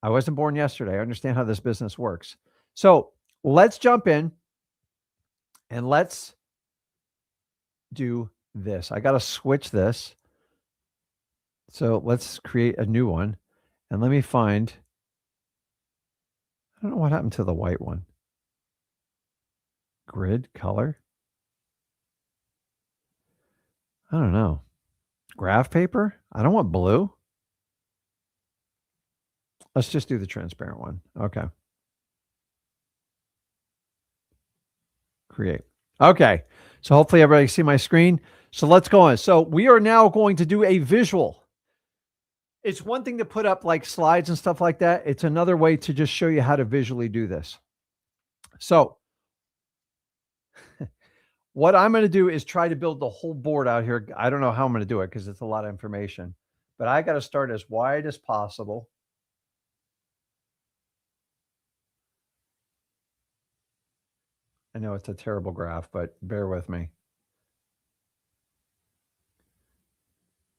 I wasn't born yesterday. I understand how this business works. So let's jump in and let's do this. I got to switch this. So let's create a new one. And let me find, I don't know what happened to the white one. Grid color. I don't know. Graph paper. I don't want blue. Let's just do the transparent one. Okay. Create. Okay. So hopefully everybody see my screen. So let's go on. So we are now going to do a visual. It's one thing to put up like slides and stuff like that. It's another way to just show you how to visually do this. So what I'm going to do is try to build the whole board out here. I don't know how I'm going to do it because it's a lot of information, but I got to start as wide as possible. I know it's a terrible graph, but bear with me.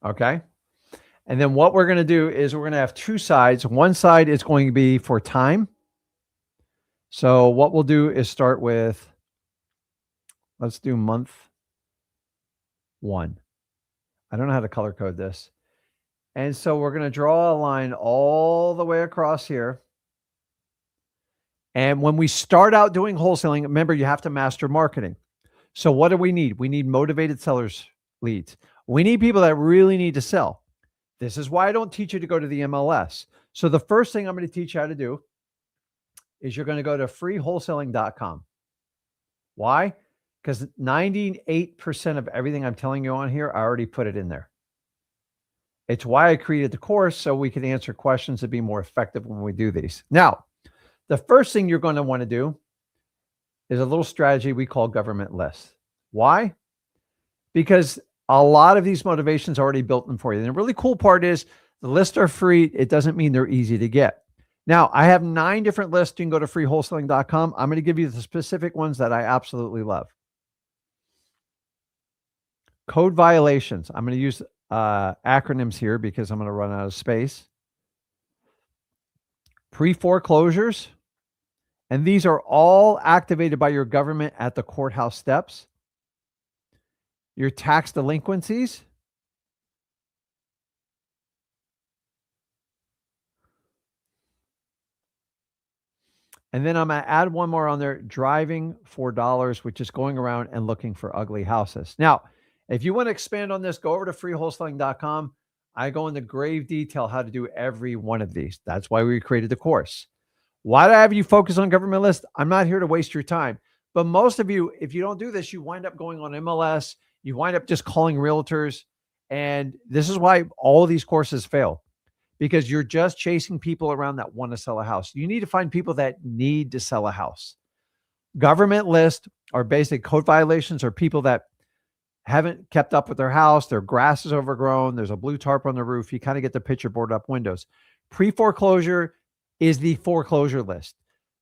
Okay. And then what we're going to do is we're going to have two sides. One side is going to be for time. So what we'll do is start with, let's do month 1. I don't know how to color code this. And so we're going to draw a line all the way across here. And when we start out doing wholesaling, remember, you have to master marketing. So what do we need? We need motivated sellers leads. We need people that really need to sell. This is why I don't teach you to go to the MLS. So the first thing I'm going to teach you how to do is you're going to go to freewholesaling.com. Why? Because 98% of everything I'm telling you on here, I already put it in there. It's why I created the course, so we can answer questions and be more effective when we do these. Now, the first thing you're going to want to do is a little strategy we call government lists. Why? Because a lot of these motivations are already built in for you. And the really cool part is the lists are free. It doesn't mean they're easy to get. Now, I have 9 different lists. You can go to freewholesaling.com. I'm going to give you the specific ones that I absolutely love. Code violations. I'm going to use acronyms here because I'm going to run out of space. Pre-foreclosures. And these are all activated by your government at the courthouse steps. Your tax delinquencies. And then I'm going to add one more on there, driving for dollars, which is going around and looking for ugly houses. Now, if you want to expand on this, go over to freewholesaling.com. I go into grave detail how to do every one of these. That's why we created the course. Why do I have you focus on government list? I'm not here to waste your time. But most of you, if you don't do this, you wind up going on MLS. You wind up just calling realtors. And this is why all of these courses fail, because you're just chasing people around that want to sell a house. You need to find people that need to sell a house. Government list are basic code violations, or people that haven't kept up with their house. Their grass is overgrown. There's a blue tarp on the roof. You kind of get the picture, boarded up windows. Pre-foreclosure is the foreclosure list.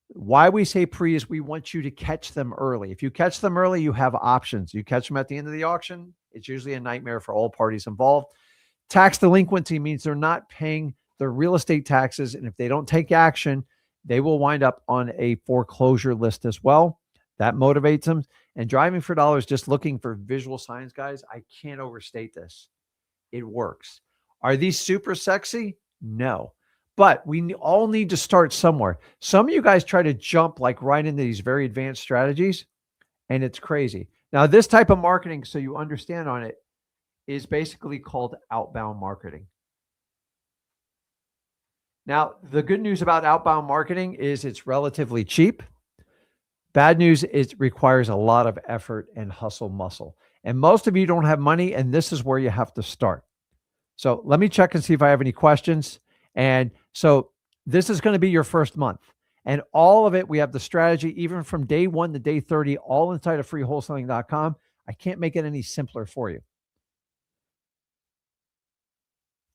Why we say pre is we want you to catch them early. If you catch them early, you have options. You catch them at the end of the auction, it's usually a nightmare for all parties involved. Tax delinquency means they're not paying their real estate taxes. And if they don't take action, they will wind up on a foreclosure list as well. That motivates them. And driving for dollars, just looking for visual signs, guys, I can't overstate this. It works. Are these super sexy? No. But we all need to start somewhere. Some of you guys try to jump like right into these very advanced strategies, and it's crazy. Now, this type of marketing, so you understand on it, is basically called outbound marketing. Now, the good news about outbound marketing is it's relatively cheap. Bad news is it requires a lot of effort and hustle muscle. And most of you don't have money, and this is where you have to start. So let me check and see if I have any questions. And so this is going to be your first month. And all of it, we have the strategy, even from day 1 to day 30, all inside of freewholesaling.com. I can't make it any simpler for you.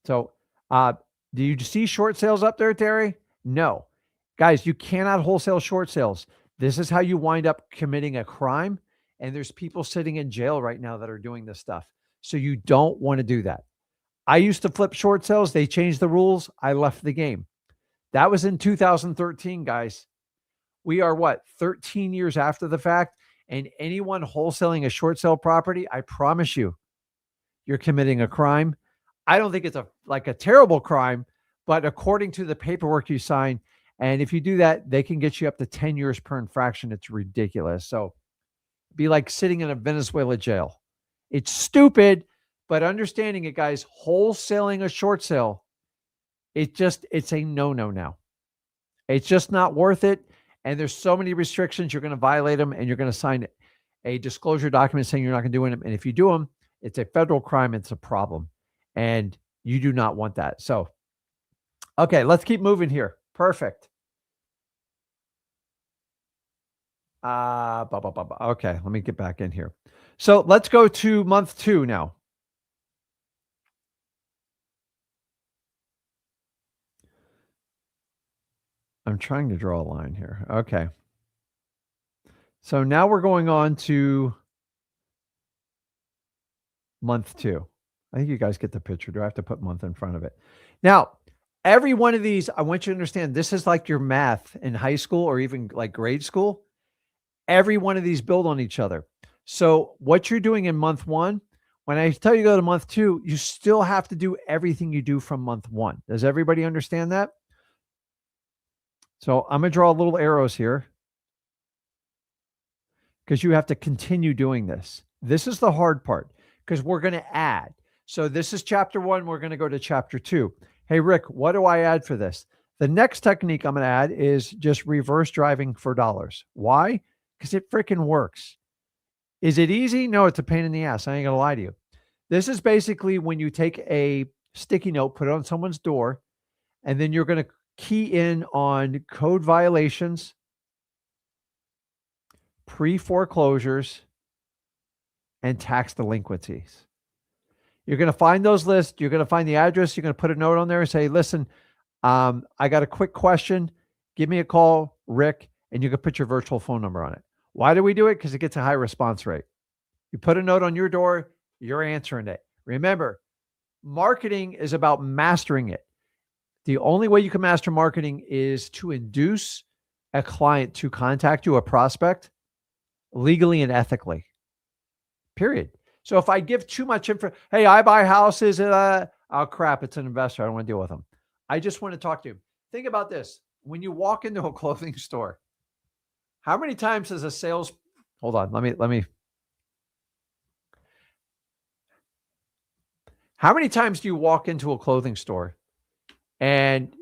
So do you see short sales up there, Terry? No. Guys, you cannot wholesale short sales. This is how you wind up committing a crime. And there's people sitting in jail right now that are doing this stuff. So you don't want to do that. I used to flip short sales. They changed the rules. I left the game. That was in 2013, guys. We are 13 years after the fact. And anyone wholesaling a short sale property, I promise you, you're committing a crime. I don't think it's a terrible crime, but according to the paperwork you sign, and if you do that, they can get you up to 10 years per infraction. It's ridiculous. So be like sitting in a Venezuela jail. It's stupid, but understanding it, guys, wholesaling a short sale, it's a no-no now. It's just not worth it. And there's so many restrictions. You're going to violate them, and you're going to sign a disclosure document saying you're not going to do them. And if you do them, it's a federal crime. It's a problem. And you do not want that. So, okay, let's keep moving here. Perfect. Okay, let me get back in here. So let's go to month 2 now. I'm trying to draw a line here. Okay. So now we're going on to month 2. I think you guys get the picture. Do I have to put month in front of it? Now, every one of these, I want you to understand, this is like your math in high school or even like grade school. Every one of these build on each other. So what you're doing in month 1, when I tell you go to month 2, you still have to do everything you do from month 1. Does everybody understand that? So I'm going to draw little arrows here because you have to continue doing this. This is the hard part because we're going to add. So this is chapter 1. We're going to go to chapter 2. Hey, Rick, what do I add for this? The next technique I'm going to add is just reverse driving for dollars. Why? Because it freaking works. Is it easy? No, it's a pain in the ass. I ain't going to lie to you. This is basically when you take a sticky note, put it on someone's door, and then you're going to key in on code violations, pre-foreclosures, and tax delinquencies. You're going to find those lists. You're going to find the address. You're going to put a note on there and say, listen, I got a quick question. Give me a call, Rick, and you can put your virtual phone number on it. Why do we do it? Because it gets a high response rate. You put a note on your door, you're answering it. Remember, marketing is about mastering it. The only way you can master marketing is to induce a client to contact you, a prospect, legally and ethically. Period. So if I give too much info, hey, I buy houses, oh crap, it's an investor. I don't want to deal with them. I just want to talk to him. Think about this. When you walk into a clothing store, how many times does a sales, hold on, how many times do you walk into a clothing store and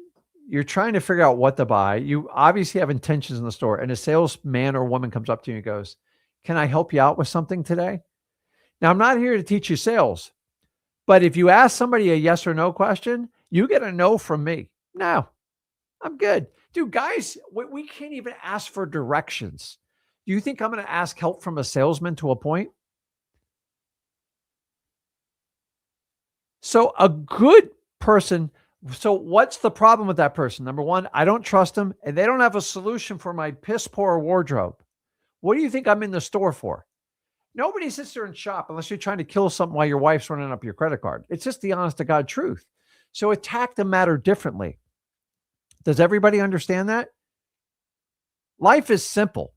you're trying to figure out what to buy? You obviously have intentions in the store, and a salesman or woman comes up to you and goes, "Can I help you out with something today?" Now, I'm not here to teach you sales, but if you ask somebody a yes or no question, you get a no from me. No, I'm good. Dude, guys, we can't even ask for directions. Do you think I'm going to ask help from a salesman to a point? So a good person, so what's the problem with that person? Number one, I don't trust them, and they don't have a solution for my piss poor wardrobe. What do you think I'm in the store for? Nobody sits there and shop unless you're trying to kill something while your wife's running up your credit card. It's just the honest to God truth. So attack the matter differently. Does everybody understand that? Life is simple.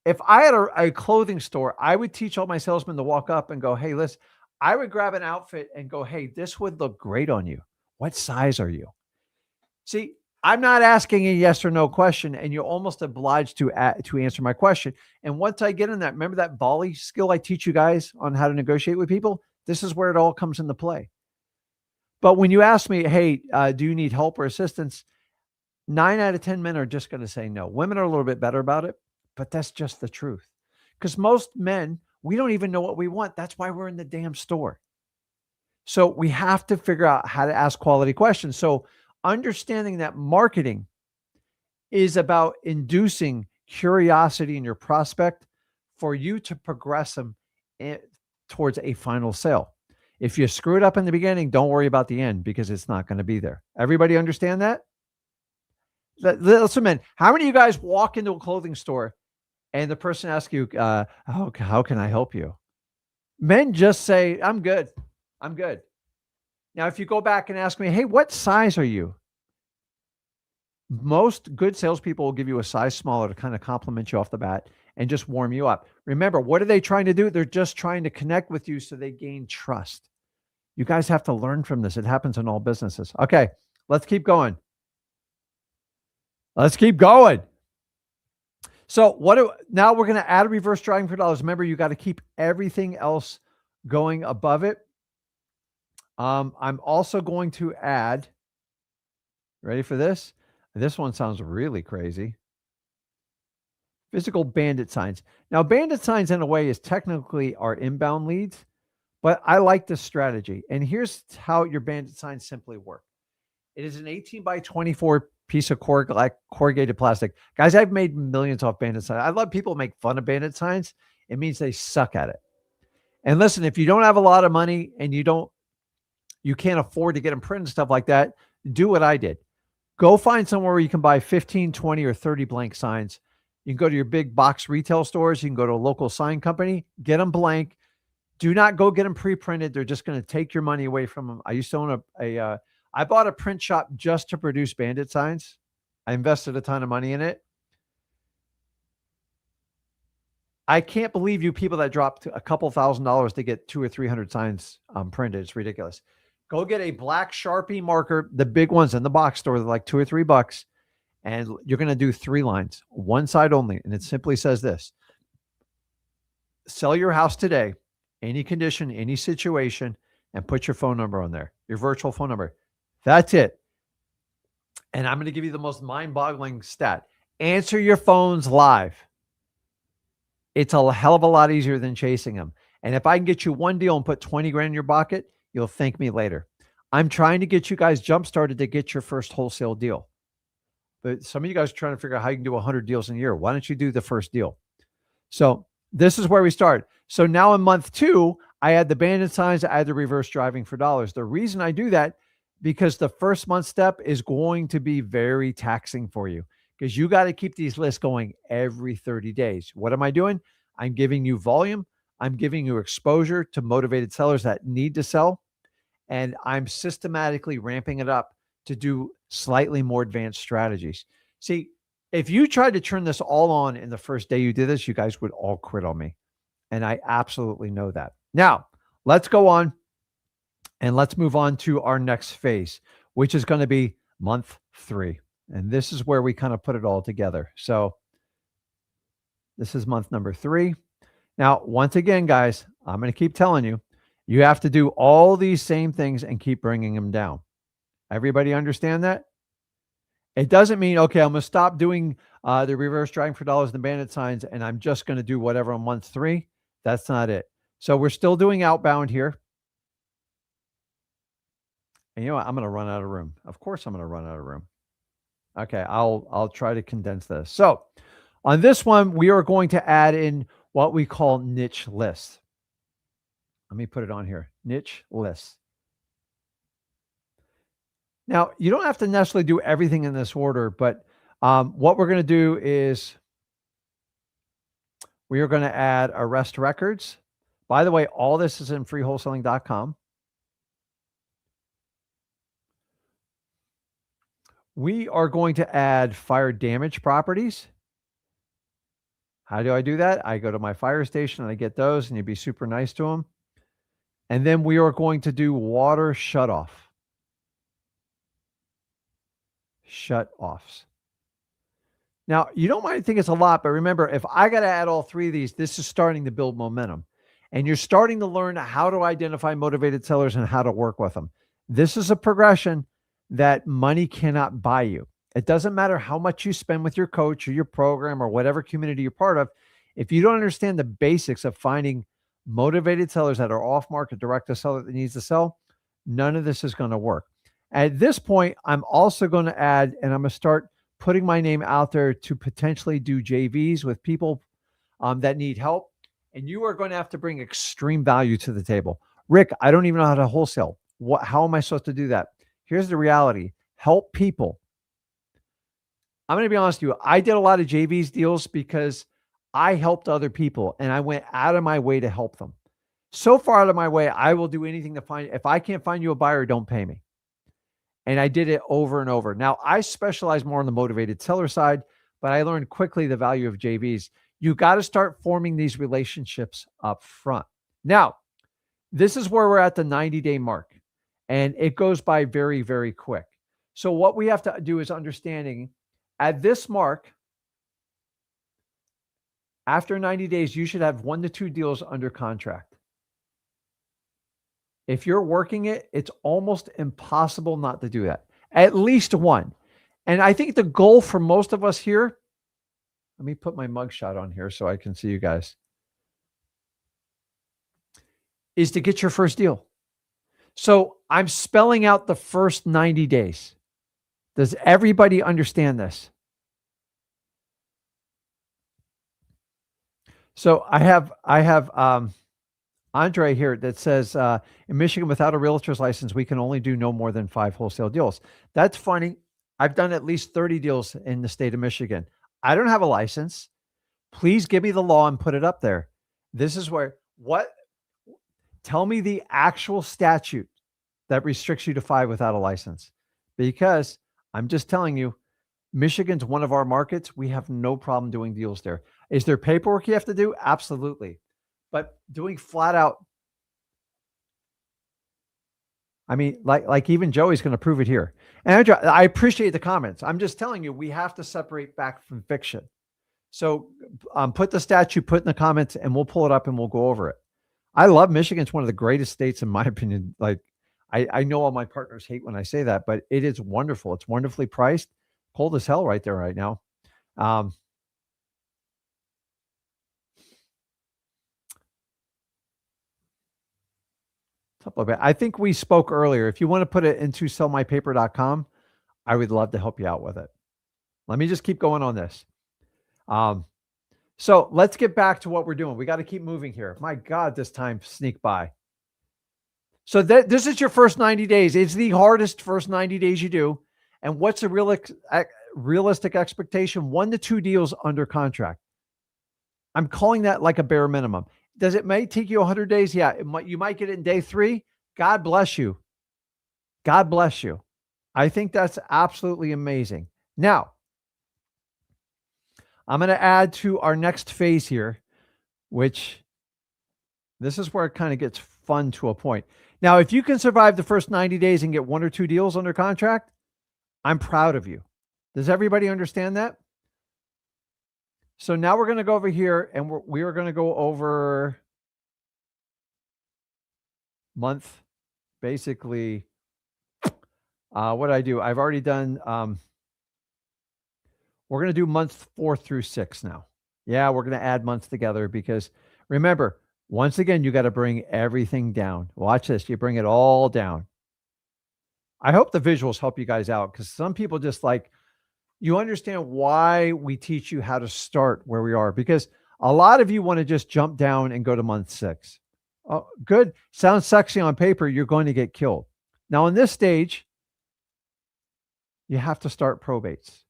If I had a clothing store, I would teach all my salesmen to walk up and go, "Hey, listen," I would grab an outfit and go, "Hey, this would look great on you. What size are you?" See, I'm not asking a yes or no question, and you're almost obliged to answer my question. And once I get in that, remember that volley skill I teach you guys on how to negotiate with people? This is where it all comes into play. But when you ask me, "Hey, do you need help or assistance?" 9 out of 10 men are just going to say no. Women are a little bit better about it, but that's just the truth. Because most men, we don't even know what we want. That's why we're in the damn store. So we have to figure out how to ask quality questions. So understanding that marketing is about inducing curiosity in your prospect for you to progress them towards a final sale. If you screw it up in the beginning, don't worry about the end because it's not going to be there. Everybody understand that? Listen, man, how many of you guys walk into a clothing store and the person asks you, how can I help you? Men just say, "I'm good. I'm good." Now, if you go back and ask me, "Hey, what size are you?" Most good salespeople will give you a size smaller to kind of compliment you off the bat and just warm you up. Remember, what are they trying to do? They're just trying to connect with you so they gain trust. You guys have to learn from this. It happens in all businesses. Okay, let's keep going. Let's keep going. So now we're going to add a reverse driving for dollars. Remember, you got to keep everything else going above it. I'm also going to add, ready for this? This one sounds really crazy. Physical bandit signs. Now, bandit signs in a way is technically our inbound leads, but I like this strategy. And here's how your bandit signs simply work. It is an 18 by 24 piece of corrugated plastic. Guys, I've made millions off bandit signs. I love people make fun of bandit signs. It means they suck at it. And listen, if you don't have a lot of money and you can't afford to get them printed and stuff like that, do what I did. Go find somewhere where you can buy 15, 20, or 30 blank signs. You can go to your big box retail stores. You can go to a local sign company, get them blank. Do not go get them pre-printed. They're just going to take your money away from them. I used to own I bought a print shop just to produce bandit signs. I invested a ton of money in it. I can't believe you people that dropped a couple $1,000s to get 200 or 300 signs printed. It's ridiculous. Go get a black Sharpie marker, the big ones in the box store, they're like $2 or $3, and you're going to do 3 lines, one side only. And it simply says this: sell your house today, any condition, any situation, and put your phone number on there, your virtual phone number. That's it. And I'm going to give you the most mind-boggling stat. Answer your phones live. It's a hell of a lot easier than chasing them. And if I can get you one deal and put 20 grand in your pocket, you'll thank me later. I'm trying to get you guys jump-started to get your first wholesale deal. But some of you guys are trying to figure out how you can do 100 deals in a year. Why don't you do the first deal? So this is where we start. So now in month 2, I add the bandit signs, I add the reverse driving for dollars. The reason I do that, because the first month step is going to be very taxing for you, because you got to keep these lists going every 30 days. What am I doing? I'm giving you volume. I'm giving you exposure to motivated sellers that need to sell. And I'm systematically ramping it up to do slightly more advanced strategies. See, if you tried to turn this all on in the first day you did this, you guys would all quit on me. And I absolutely know that. Now, let's go on and let's move on to our next phase, which is going to be month 3. And this is where we kind of put it all together. So this is month number 3. Now, once again, guys, I'm going to keep telling you, you have to do all these same things and keep bringing them down. Everybody understand that? It doesn't mean, okay, I'm going to stop doing the reverse dragging for dollars and the bandit signs, and I'm just going to do whatever on month 3. That's not it. So we're still doing outbound here. And you know what? I'm going to run out of room. Of course, I'm going to run out of room. Okay, I'll try to condense this. So on this one, we are going to add in what we call niche lists. Let me put it on here. Niche lists. Now, you don't have to necessarily do everything in this order, but what we're going to do is we are going to add arrest records. By the way, all this is in freewholesaling.com. We are going to add fire damage properties. How do I do that? I go to my fire station and I get those, and you'd be super nice to them. And then we are going to do water shutoffs. Now, you don't might think it's a lot, but remember, if I got to add all 3 of these, this is starting to build momentum. And you're starting to learn how to identify motivated sellers and how to work with them. This is a progression that money cannot buy you. It doesn't matter how much you spend with your coach or your program or whatever community you're part of. If you don't understand the basics of finding motivated sellers that are off market, direct to seller that needs to sell, none of this is going to work. At this point, I'm also going to add, and I'm going to start putting my name out there to potentially do JVs with people that need help. And you are going to have to bring extreme value to the table. Rick, I don't even know how to wholesale. How am I supposed to do that? Here's the reality. Help people. I'm going to be honest with you. I did a lot of JVs deals because I helped other people and I went out of my way to help them. So far out of my way, I will do anything to find. If I can't find you a buyer, don't pay me. And I did it over and over. Now, I specialize more on the motivated seller side, but I learned quickly the value of JVs. You got to start forming these relationships up front. Now, this is where we're at the 90-day mark, and it goes by very, very quick. So what we have to do is understanding at this mark, after 90 days, you should have 1 to 2 deals under contract. If you're working it, it's almost impossible not to do that. At least 1. And I think the goal for most of us here, let me put my mugshot on here so I can see you guys, is to get your first deal. So I'm spelling out the first 90 days. Does everybody understand this? So I have Andre here that says, in Michigan, without a realtor's license, we can only do no more than 5 wholesale deals. That's funny. I've done at least 30 deals in the state of Michigan. I don't have a license. Please give me the law and put it up there. This is where, tell me the actual statute that restricts you to 5 without a license. Because I'm just telling you, Michigan's one of our markets. We have no problem doing deals there. Is there paperwork you have to do? Absolutely. But doing flat out, I mean, like even Joey's going to prove it here. And I appreciate the comments. I'm just telling you, we have to separate fact from fiction. So put the statute, put in the comments, and we'll pull it up and we'll go over it. I love Michigan. It's one of the greatest states, in my opinion. Like, I know all my partners hate when I say that, but it is wonderful. It's wonderfully priced. Cold as hell right there right now. I think we spoke earlier. If you want to put it into sellmypaper.com, I would love to help you out with it. Let me just keep going on this. So let's get back to what we're doing. We got to keep moving here. My God, this time sneak by. So this is your first 90 days. It's the hardest first 90 days you do. And what's a realistic expectation? 1 to 2 deals under contract. I'm calling that like a bare minimum. Does it may take you 100 days? Yeah, you might get it in day 3. God bless you. God bless you. I think that's absolutely amazing. Now, I'm going to add to our next phase here, which this is where it kind of gets fun to a point. Now, if you can survive the first 90 days and get 1 or 2 deals under contract, I'm proud of you. Does everybody understand that? So now we're going to go over here and we are going to go over month, basically. What I do, I've already done, we're going to do months 4 through 6 now. Yeah, we're going to add months together because remember, once again, you got to bring everything down. Watch this. You bring it all down. I hope the visuals help you guys out because some people just like, you understand why we teach you how to start where we are, because a lot of you want to just jump down and go to month 6. Oh, good. Sounds sexy on paper. You're going to get killed. Now, in this stage, you have to start probates.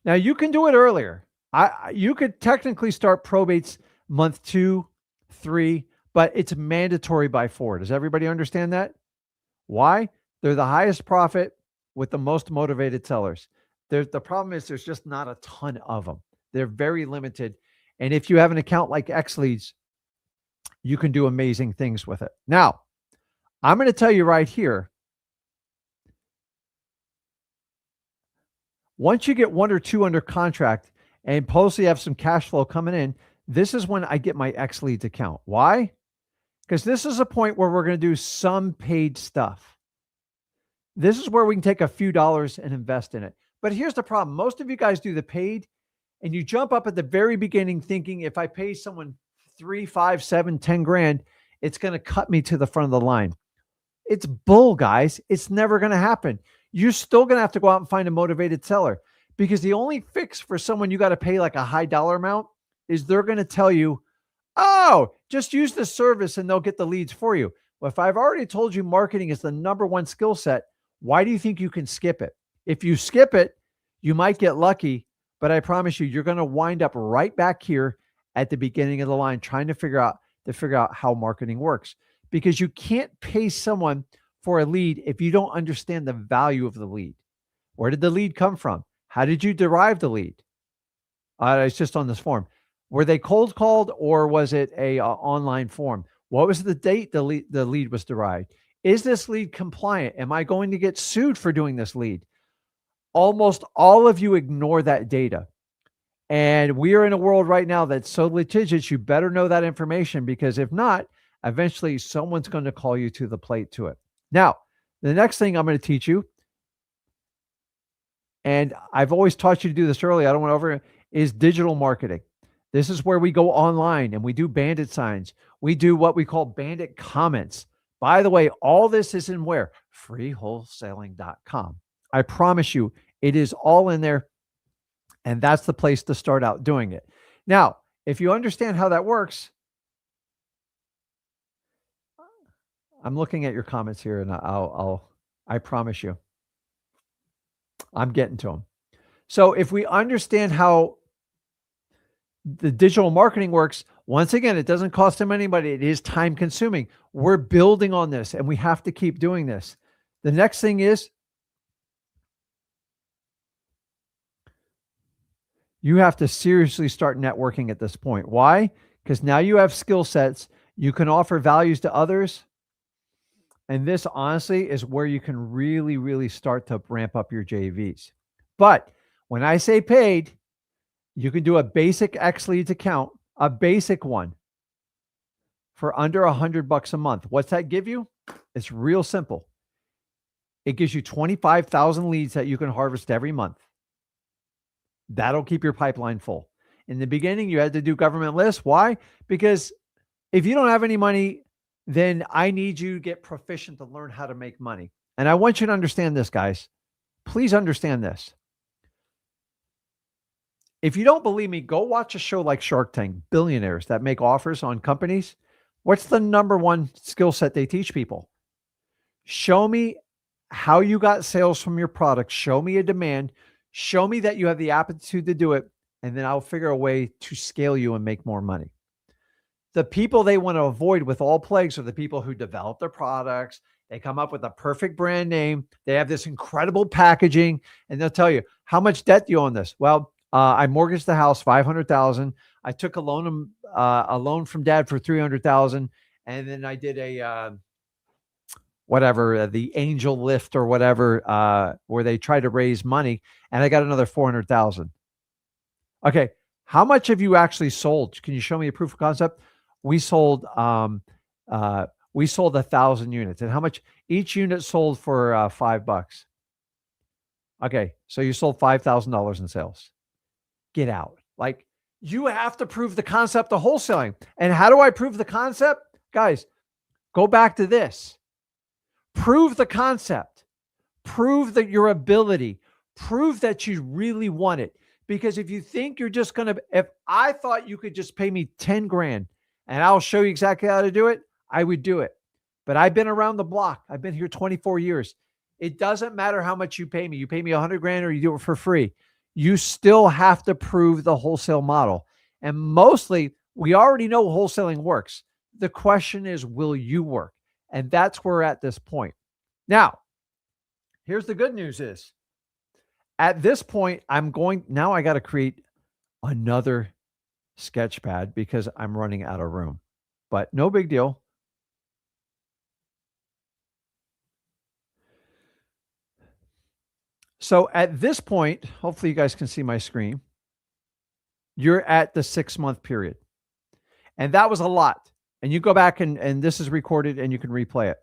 Now, you can do it earlier. You could technically start probates month 2, 3, but it's mandatory by 4. Does everybody understand that? Why? They're the highest profit with the most motivated sellers. The problem is there's just not a ton of them. They're very limited. And if you have an account like X Leads, you can do amazing things with it. Now, I'm going to tell you right here, once you get 1 or 2 under contract and possibly have some cash flow coming in, this is when I get my X Leads account. Why? Because this is a point where we're going to do some paid stuff. This is where we can take a few dollars and invest in it. But here's the problem. Most of you guys do the paid and you jump up at the very beginning thinking if I pay someone 3, 5, 7, 10 grand, it's going to cut me to the front of the line. It's bull, guys. It's never going to happen. You're still going to have to go out and find a motivated seller because the only fix for someone you got to pay like a high dollar amount is they're going to tell you, oh, just use the service and they'll get the leads for you. Well, if I've already told you marketing is the #1 skill set, why do you think you can skip it? If you skip it, you might get lucky, but I promise you, you're going to wind up right back here at the beginning of the line trying to figure out how marketing works, because you can't pay someone for a lead if you don't understand the value of the lead. Where did the lead come from? How did you derive the lead? It's just on this form. Were they cold called or was it a online form? What was the date the lead was derived? Is this lead compliant? Am I going to get sued for doing this lead? Almost all of you ignore that data. And we are in a world right now that's so litigious, you better know that information, because if not, eventually someone's going to call you to the plate to it. Now, the next thing I'm going to teach you, and I've always taught you to do this early, I don't want to over, is digital marketing. This is where we go online and we do bandit signs. We do what we call bandit comments. By the way, all this is in where? freewholesaling.com. I promise you, it is all in there. And that's the place to start out doing it. Now, if you understand how that works, I'm looking at your comments here and I promise you, I'm getting to them. So if we understand how the digital marketing works, once again, it doesn't cost them anybody. It is time consuming. We're building on this and we have to keep doing this. The next thing is you have to seriously start networking at this point. Why? Because now you have skill sets. You can offer values to others. And this honestly is where you can really, really start to ramp up your JVs. But when I say paid, you can do a basic X Leads account, a basic one, for under $100 a month. What's that give you? It's real simple. It gives you 25,000 leads that you can harvest every month. That'll keep your pipeline full. In the beginning, you had to do government lists. Why? Because if you don't have any money, then I need you to get proficient to learn how to make money. And I want you to understand this, guys. Please understand this. If you don't believe me, go watch a show like Shark Tank, billionaires that make offers on companies. What's the #1 skill set they teach people? Show me how you got sales from your product. Show me a demand. Show me that you have the aptitude to do it. And then I'll figure a way to scale you and make more money. The people they want to avoid with all plagues are the people who develop their products. They come up with a perfect brand name. They have this incredible packaging, and they'll tell you, how much debt do you own this? Well, I mortgaged the house, $500,000. I took a loan from dad for $300,000. And then I did whatever, the angel lift or whatever, where they try to raise money, and I got another 400,000. Okay, how much have you actually sold? Can you show me a proof of concept? We sold we sold 1,000 units, and how much each unit sold for $5. Okay, so you sold $5,000 in sales. Get out. Like, you have to prove the concept of wholesaling. And how do I prove the concept? Guys, go back to this. Prove the concept. Prove that your ability. Prove that you really want it. Because if you think you're just going to, if I thought you could just pay me 10 grand and I'll show you exactly how to do it, I would do it. But I've been around the block. I've been here 24 years. It doesn't matter how much you pay me. You pay me 100 grand or you do it for free. You still have to prove the wholesale model. And mostly, we already know wholesaling works. The question is, will you work? And that's where we're at this point. Now, here's the good news is, at this point, I got to create another sketch pad because I'm running out of room. But no big deal. So at this point, hopefully you guys can see my screen. You're at the 6-month period. And that was a lot. And you go back and this is recorded and you can replay it.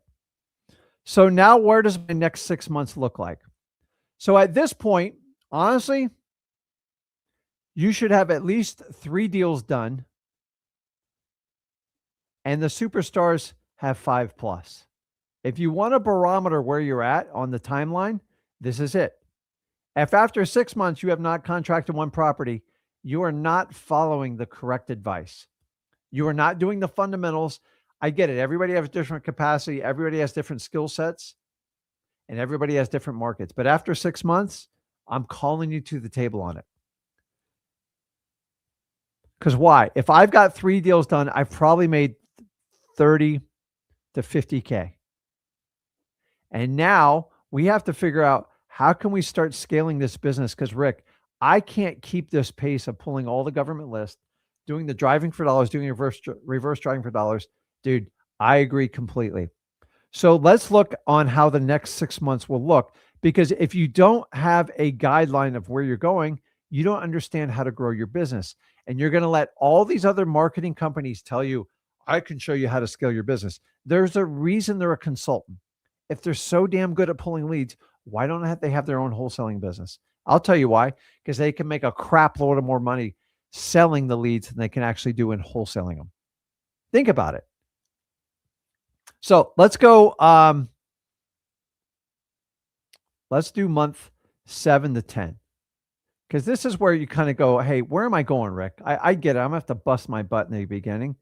So now where does my next 6 months look like? So at this point, honestly, you should have at least 3 deals done. And the superstars have 5+. If you want a barometer where you're at on the timeline, this is it. If after 6 months you have not contracted one property, you are not following the correct advice. You are not doing the fundamentals. I get it. Everybody has different capacity. Everybody has different skill sets. And everybody has different markets. But after 6 months, I'm calling you to the table on it. Because why? If I've got 3 deals done, I've probably made 30 to 50K. And now we have to figure out, how can we start scaling this business? Because Rick, I can't keep this pace of pulling all the government lists, doing the driving for dollars, doing reverse driving for dollars. Dude, I agree completely. So let's look on how the next 6 months will look, because if you don't have a guideline of where you're going, you don't understand how to grow your business. And you're going to let all these other marketing companies tell you, I can show you how to scale your business. There's a reason they're a consultant. If they're so damn good at pulling leads, why don't they have their own wholesaling business? I'll tell you why, because they can make a crap load of more money selling the leads than they can actually do in wholesaling them. Think about it. So let's go. Let's do month 7 to 10, because this is where you kind of go, hey, where am I going, Rick? I get it. I'm going to have to bust my butt in the beginning.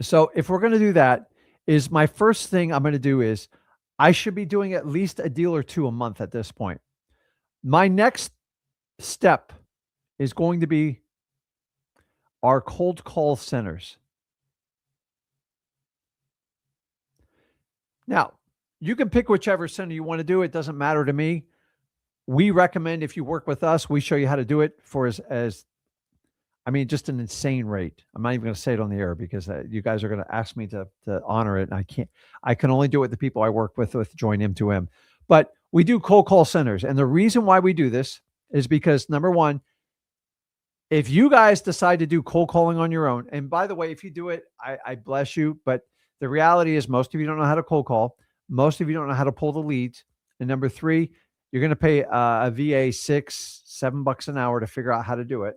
So if we're going to do that, is my first thing I'm going to do is I should be doing at least a deal or 2 a month at this point. My next step is going to be our cold call centers. Now, you can pick whichever center you want to do. It doesn't matter to me. We recommend, if you work with us, we show you how to do it for just an insane rate. I'm not even going to say it on the air because you guys are going to ask me to honor it. And I can't. I can only do it with the people I work with Join M2M. But we do cold call centers. And the reason why we do this is because, number one, if you guys decide to do cold calling on your own, and by the way, if you do it, I bless you. But the reality is most of you don't know how to cold call. Most of you don't know how to pull the leads. And number 3, you're going to pay a VA $6-7 an hour to figure out how to do it.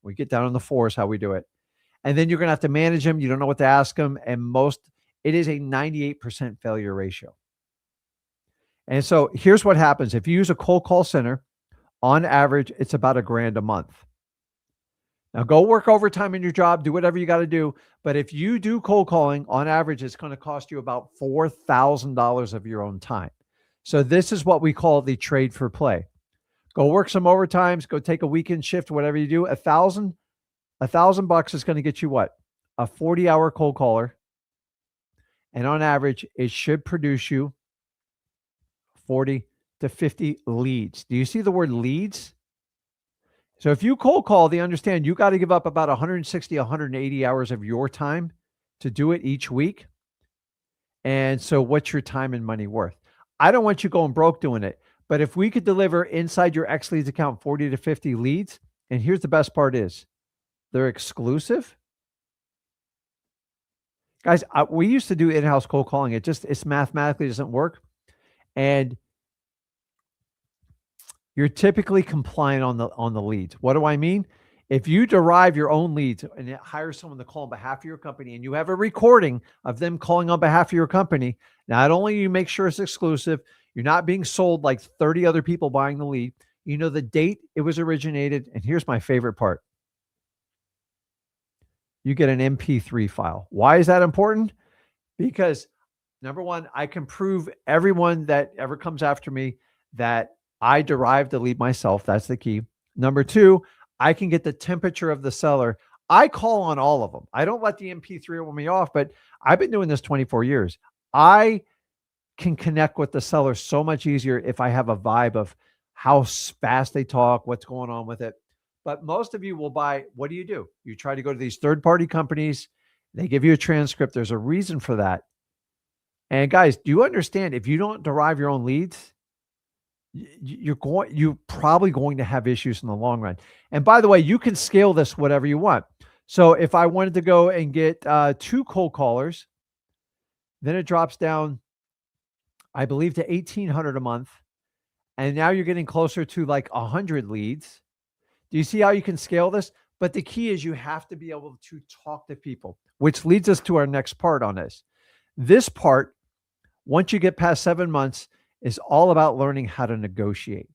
We get down on the 4s how we do it. And then you're going to have to manage them. You don't know what to ask them. And it is a 98% failure ratio. And so here's what happens. If you use a cold call center, on average, it's about $1,000 a month. Now go work overtime in your job, do whatever you got to do. But if you do cold calling, on average, it's going to cost you about $4,000 of your own time. So this is what we call the trade for play. Go work some overtimes, go take a weekend shift, whatever you do. $1,000 is going to get you what? A 40-hour cold caller. And on average, it should produce you 40 to 50 leads. Do you see the word leads? So if you cold call, they understand you got to give up about 160, 180 hours of your time to do it each week. And so what's your time and money worth? I don't want you going broke doing it. But if we could deliver inside your X Leads account 40 to 50 leads, and here's the best part is they're exclusive. Guys, we used to do in-house cold calling. It's mathematically doesn't work. And you're typically compliant on the leads. What do I mean? If you derive your own leads and hire someone to call on behalf of your company, and you have a recording of them calling on behalf of your company, not only you make sure it's exclusive, you're not being sold like 30 other people buying the lead. You know the date it was originated. And here's my favorite part. You get an MP3 file. Why is that important? Because number one, I can prove everyone that ever comes after me that I derived the lead myself. That's the key. Number two, I can get the temperature of the seller. I call on all of them. I don't let the MP3 roll me off, but I've been doing this 24 years. I can connect with the seller so much easier if I have a vibe of how fast they talk, what's going on with it. But most of you will buy, what do? You try to go to these third-party companies. They give you a transcript. There's a reason for that. And guys, do you understand if you don't derive your own leads, you're probably going to have issues in the long run. And by the way, you can scale this whatever you want. So if I wanted to go and get 2 cold callers, then it drops down, I believe, to $1,800 a month. And now you're getting closer to like 100 leads. Do you see how you can scale this? But the key is you have to be able to talk to people, which leads us to our next part on this. This part, once you get past 7 months, is all about learning how to negotiate.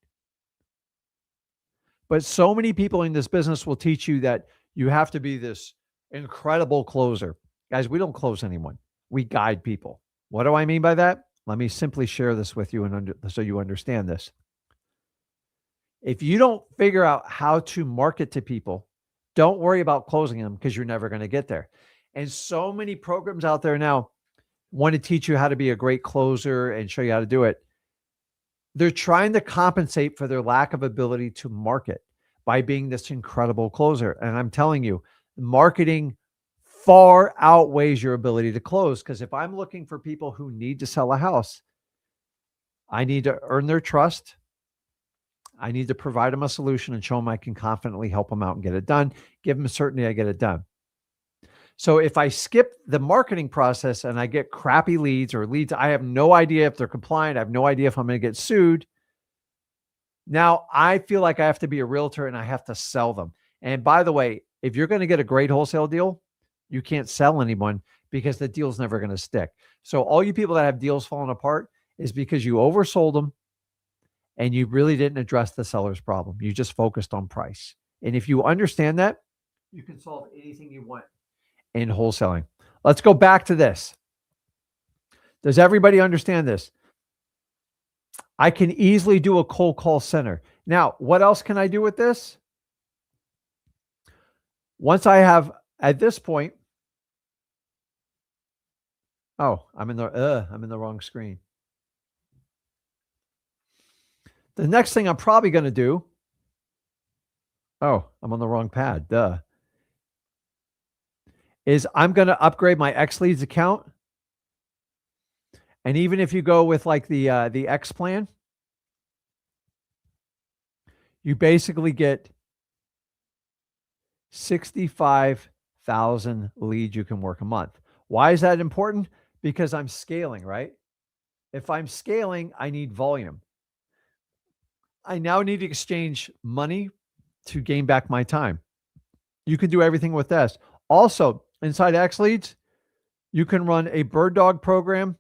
But so many people in this business will teach you that you have to be this incredible closer. Guys, we don't close anyone. We guide people. What do I mean by that? Let me simply share this with you so you understand this. If you don't figure out how to market to people, don't worry about closing them because you're never going to get there. And so many programs out there now want to teach you how to be a great closer and show you how to do it. They're trying to compensate for their lack of ability to market by being this incredible closer. And I'm telling you, marketing far outweighs your ability to close. Because if I'm looking for people who need to sell a house, I need to earn their trust. I need to provide them a solution and show them I can confidently help them out and get it done. Give them certainty I get it done. So if I skip the marketing process and I get crappy leads or leads, I have no idea if they're compliant. I have no idea if I'm going to get sued. Now I feel like I have to be a realtor and I have to sell them. And by the way, if you're going to get a great wholesale deal, you can't sell anyone because the deal's never going to stick. So all you people that have deals falling apart is because you oversold them and you really didn't address the seller's problem. You just focused on price. And if you understand that, you can solve anything you want in wholesaling. Let's go back to this. Does everybody understand this? I can easily do a cold call center. Now, what else can I do with this? Once I have, at this point, oh, I'm in the wrong screen. The next thing I'm probably going to do, oh, I'm on the wrong pad, is I'm going to upgrade my X Leads account. And even if you go with like the X plan, you basically get 65,000 leads you can work a month. Why is that important? Because I'm scaling, right? If I'm scaling, I need volume. I now need to exchange money to gain back my time. You can do everything with this. Also, inside X Leads, you can run a bird dog program.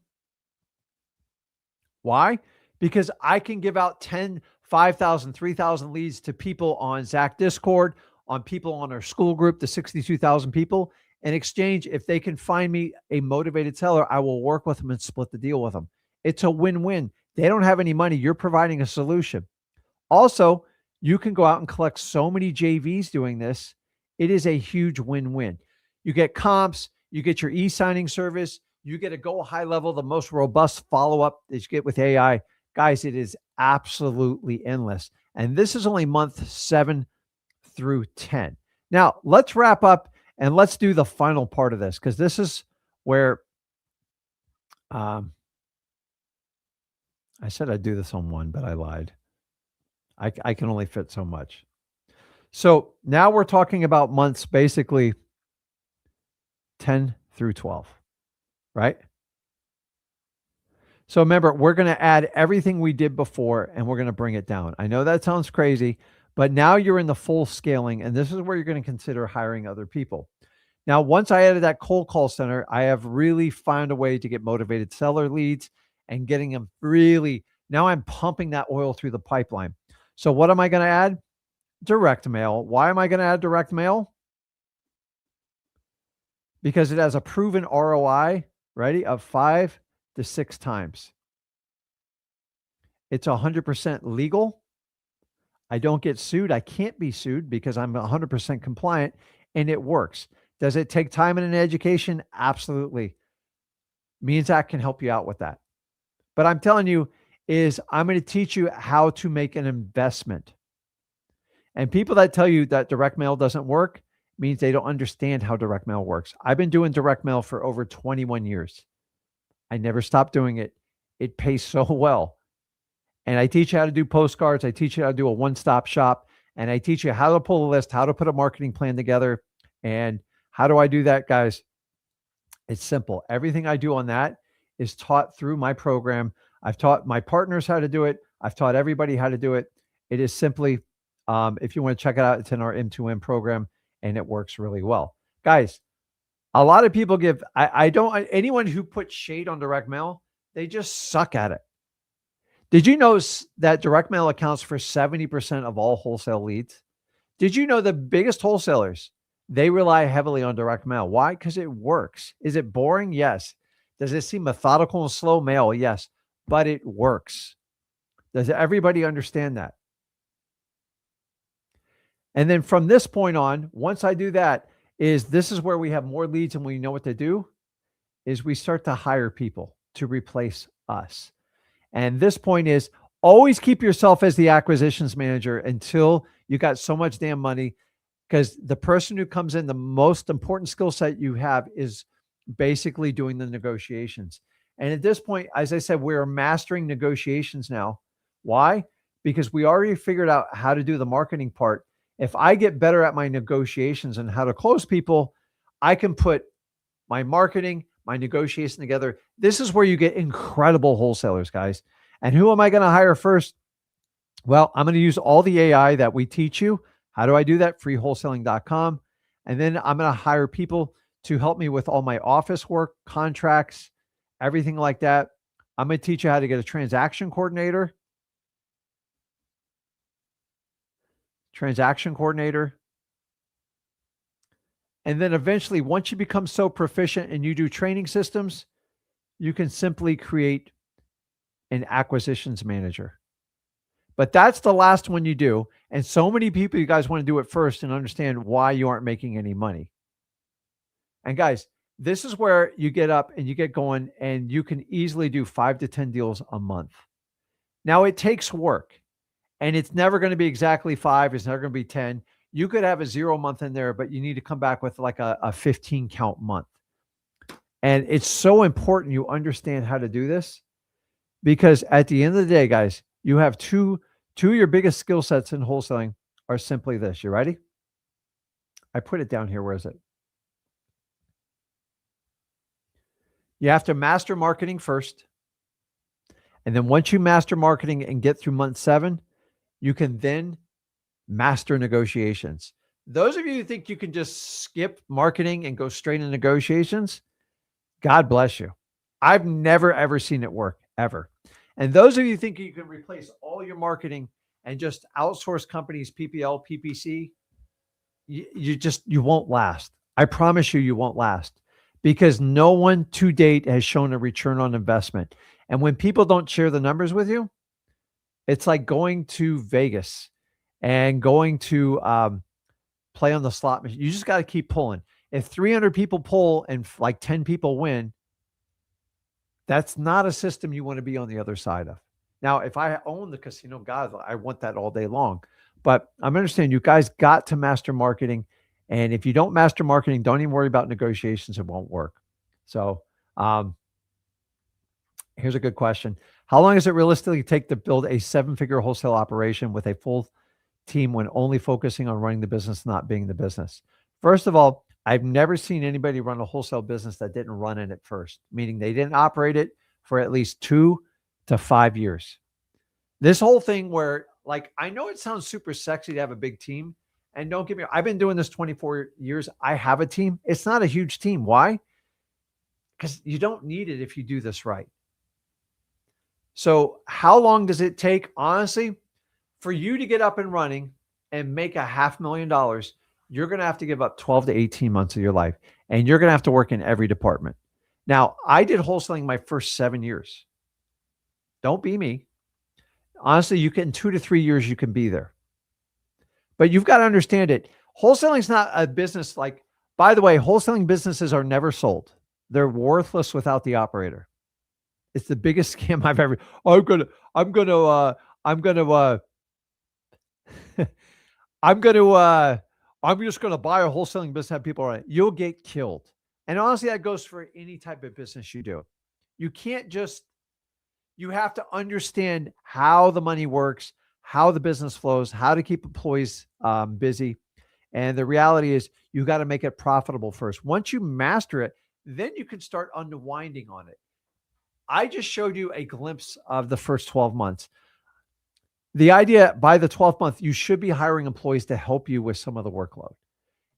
Why? Because I can give out 10, 5,000, 3,000 leads to people on Zach Discord, on people on our school group, the 62,000 people. In exchange, if they can find me a motivated seller, I will work with them and split the deal with them. It's a win-win. They don't have any money. You're providing a solution. Also, you can go out and collect so many JVs doing this. It is a huge win-win. You get comps, you get your e-signing service, you get a go high level, the most robust follow-up that you get with AI. Guys, it is absolutely endless. And this is only month 7 through 10. Now, let's wrap up and let's do the final part of this, because this is where Um, I said I'd do this on one, but I lied. I can only fit so much. So now we're talking about months basically 10 through 12, right? So remember, we're going to add everything we did before and we're going to bring it down. I know that sounds crazy, but now you're in the full scaling, and this is where you're going to consider hiring other people. Now, once I added that cold call center, I have really found a way to get motivated seller leads and getting them really. Now I'm pumping that oil through the pipeline. So what am I going to add? Direct mail. Why am I going to add direct mail? Because it has a proven ROI, ready, of 5 to 6 times. It's 100% legal. I don't get sued. I can't be sued because I'm 100% compliant, and it works. Does it take time and an education? Absolutely. Me and Zach can help you out with that. But I'm telling you is I'm going to teach you how to make an investment. And people that tell you that direct mail doesn't work means they don't understand how direct mail works. I've been doing direct mail for over 21 years. I never stopped doing it. It pays so well. And I teach you how to do postcards. I teach you how to do a one-stop shop. And I teach you how to pull a list, how to put a marketing plan together. And how do I do that, guys? It's simple. Everything I do on that is taught through my program. I've taught my partners how to do it. I've taught everybody how to do it. It is simply, if you want to check it out, it's in our M2M program, and it works really well. Guys, a lot of people give, anyone who puts shade on direct mail, they just suck at it. Did you know that direct mail accounts for 70% of all wholesale leads? Did you know the biggest wholesalers, they rely heavily on direct mail? Why? Because it works. Is it boring? Yes. Does it seem methodical and slow? Mail? Yes. But it works. Does everybody understand that? And then from this point on, once I do that, this is where we have more leads and we know what to do, is we start to hire people to replace us. And this point is always keep yourself as the acquisitions manager until you got so much damn money, because the person who comes in, the most important skill set you have is basically doing the negotiations. And at this point, as I said, we're mastering negotiations now. Why? Because we already figured out how to do the marketing part. If I get better at my negotiations and how to close people, I can put my marketing, my negotiation together. This is where you get incredible wholesalers, guys. And who am I going to hire first? Well, I'm going to use all the AI that we teach you. How do I do that? freewholesaling.com. And then I'm going to hire people to help me with all my office work, contracts, everything like that. I'm going to teach you how to get a transaction coordinator. And then eventually, once you become so proficient and you do training systems, you can simply create an acquisitions manager. But that's the last one you do. And so many people, you guys want to do it first and understand why you aren't making any money. And guys, this is where you get up and you get going, and you can easily do 5 to 10 deals a month. Now, it takes work, and it's never going to be exactly 5. It's never going to be 10. You could have a 0 month in there, but you need to come back with like a 15 count month. And it's so important you understand how to do this, because at the end of the day, guys, you have two of your biggest skill sets in wholesaling are simply this. You ready? I put it down here. Where is it? You have to master marketing first. And then once you master marketing and get through month 7, you can then master negotiations. Those of you who think you can just skip marketing and go straight into negotiations, God bless you. I've never, ever seen it work, ever. And those of you who think you can replace all your marketing and just outsource companies, PPL, PPC, you won't last. I promise you won't last, because no one to date has shown a return on investment. And when people don't share the numbers with you, it's like going to Vegas and going to play on the slot machine. You just got to keep pulling. If 300 people pull and like 10 people win, that's not a system you want to be on the other side of. Now, if I own the casino, God, I want that all day long. But I'm understanding you guys got to master marketing. And if you don't master marketing, don't even worry about negotiations. It won't work. So Here's a good question. How long does it realistically take to build a seven-figure wholesale operation with a full team when only focusing on running the business, not being the business? First of all, I've never seen anybody run a wholesale business that didn't run in it first, meaning they didn't operate it for at least 2 to 5 years. This whole thing where, like, I know it sounds super sexy to have a big team. And don't get me, I've been doing this 24 years. I have a team. It's not a huge team. Why? Because you don't need it if you do this right. So how long does it take, honestly, for you to get up and running and make $500,000? You're going to have to give up 12 to 18 months of your life, and you're going to have to work in every department. Now, I did wholesaling my first 7 years. Don't be me. Honestly, you can, in 2 to 3 years, you can be there. But you've got to understand it. Wholesaling is not a business like, by the way, wholesaling businesses are never sold. They're worthless without the operator. It's the biggest scam I've ever. I'm just gonna buy a wholesaling business, have people run it. You'll get killed. And honestly, that goes for any type of business you do. You can't just. You have to understand how the money works, how the business flows, how to keep employees busy. And the reality is, you got to make it profitable first. Once you master it, then you can start unwinding on it. I just showed you a glimpse of the first 12 months. The idea, by the 12th month, you should be hiring employees to help you with some of the workload.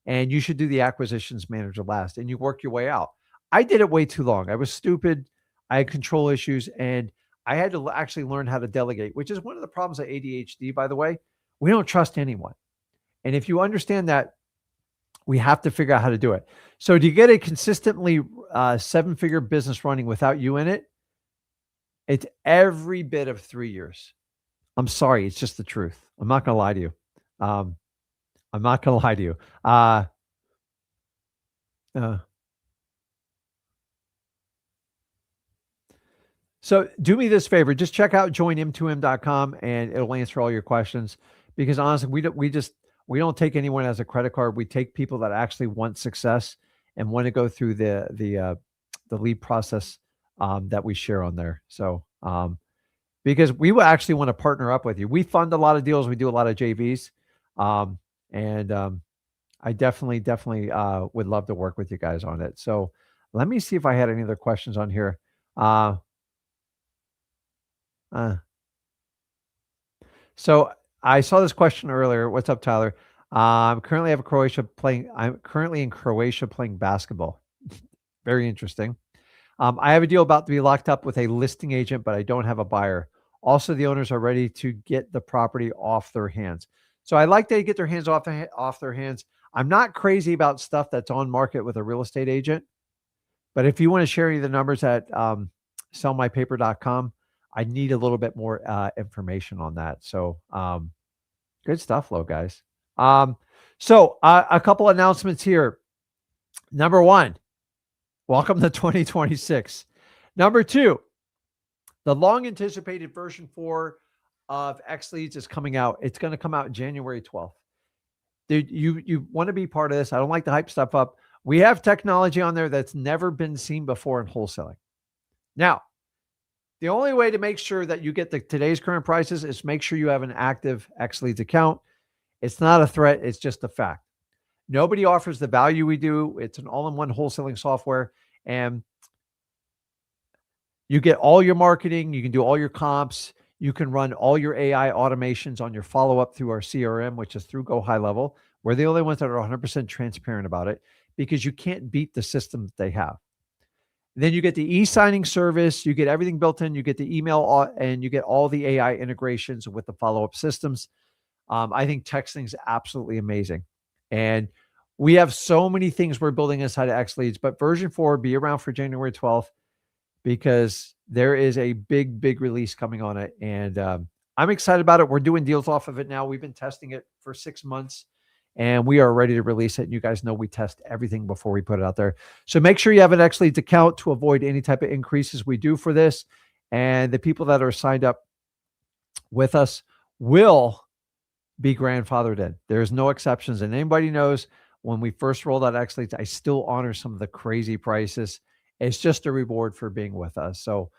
And you should do the acquisitions manager last, and you work your way out. I did it way too long. I was stupid. I had control issues, and I had to actually learn how to delegate, which is one of the problems of ADHD, by the way. We don't trust anyone. And if you understand that, we have to figure out how to do it. So to get a consistently seven-figure business running without you in it, it's every bit of 3 years. I'm sorry. It's just the truth. I'm not going to lie to you. So do me this favor. Just check out joinm2m.com and it'll answer all your questions, because honestly, we don't take anyone as a credit card. We take people that actually want success and want to go through the lead process that we share on there. So, because we will actually want to partner up with you. We fund a lot of deals. We do a lot of JVs. I definitely would love to work with you guys on it. So let me see if I had any other questions on here. So I saw this question earlier. What's up, Tyler? I'm currently in Croatia playing basketball. Very interesting. I have a deal about to be locked up with a listing agent, but I don't have a buyer. Also, the owners are ready to get the property off their hands. So I like that you get their hands off their hands. I'm not crazy about stuff that's on market with a real estate agent, but if you want to share any of the numbers at sellmypaper.com, I need a little bit more information on that. So good stuff, Lo, guys. So a couple announcements here. Number one, welcome to 2026. Number two, the long anticipated version 4 of X Leads is coming out. It's going to come out January 12th. Dude, you want to be part of this. I don't like to hype stuff up. We have technology on there that's never been seen before in wholesaling. Now, the only way to make sure that you get today's current prices is make sure you have an active X Leads account. It's not a threat. It's just a fact. Nobody offers the value we do. It's an all-in-one wholesaling software, and you get all your marketing. You can do all your comps. You can run all your AI automations on your follow-up through our CRM, which is through Go High Level. We're the only ones that are 100% transparent about it, because you can't beat the system that they have. Then you get the e-signing service. You get everything built in. You get the email, and you get all the AI integrations with the follow-up systems. I think texting is absolutely amazing. And we have so many things we're building inside of X Leads, but version 4, be around for January 12th, because there is a big release coming on it. And I'm excited about it. We're doing deals off of it now. We've been testing it for 6 months, and we are ready to release it. And you guys know we test everything before we put it out there. So make sure you have an X Leads account to avoid any type of increases we do for this. And the people that are signed up with us will be grandfathered in. There's no exceptions. And anybody knows, when we first rolled out X Leads, I still honor some of the crazy prices. It's just a reward for being with us. So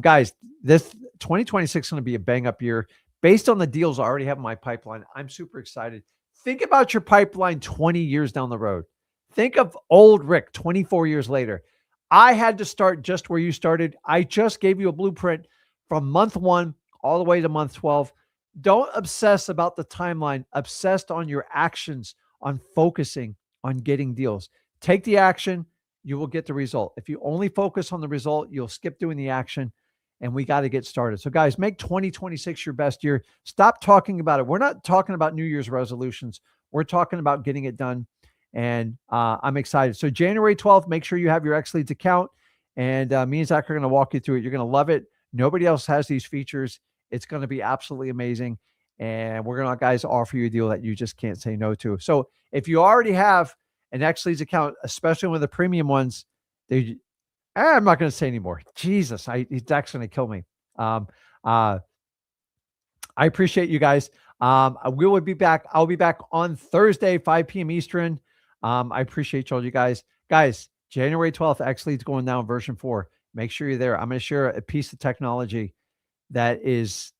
Guys, this 2026 is going to be a bang up year based on the deals I already have in my pipeline. I'm super excited. Think about your pipeline 20 years down the road. Think of old Rick 24 years later. I had to start just where you started. I just gave you a blueprint from month 1 all the way to month 12. Don't obsess about the timeline. Obsessed on your actions, on focusing on getting deals. Take the action, you will get the result. If you only focus on the result, you'll skip doing the action, and we got to get started. So guys, make 2026 your best year. Stop talking about it. We're not talking about New Year's resolutions. We're talking about getting it done. And I'm excited. So January 12th, make sure you have your X Leads account, and me and Zach are going to walk you through it. You're going to love it. Nobody else has these features. It's going to be absolutely amazing. And we're going to, guys, offer you a deal that you just can't say no to. So if you already have an X Leads account, especially one of the premium ones, I'm not going to say anymore. Jesus, Zach's going to kill me. I appreciate you guys. We will be back. I'll be back on Thursday, 5 p.m. Eastern. I appreciate all you guys. Guys, January 12th, X Leads going down version 4. Make sure you're there. I'm going to share a piece of technology that is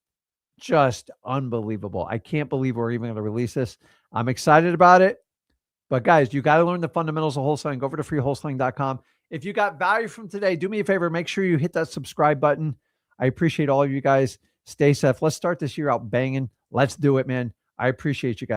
just unbelievable. I can't believe we're even going to release this. I'm excited about it. But guys, you got to learn the fundamentals of wholesaling. Go over to freewholesaling.com. If you got value from today, do me a favor. Make sure you hit that subscribe button. I appreciate all of you guys. Stay safe. Let's start this year out banging. Let's do it, man. I appreciate you guys.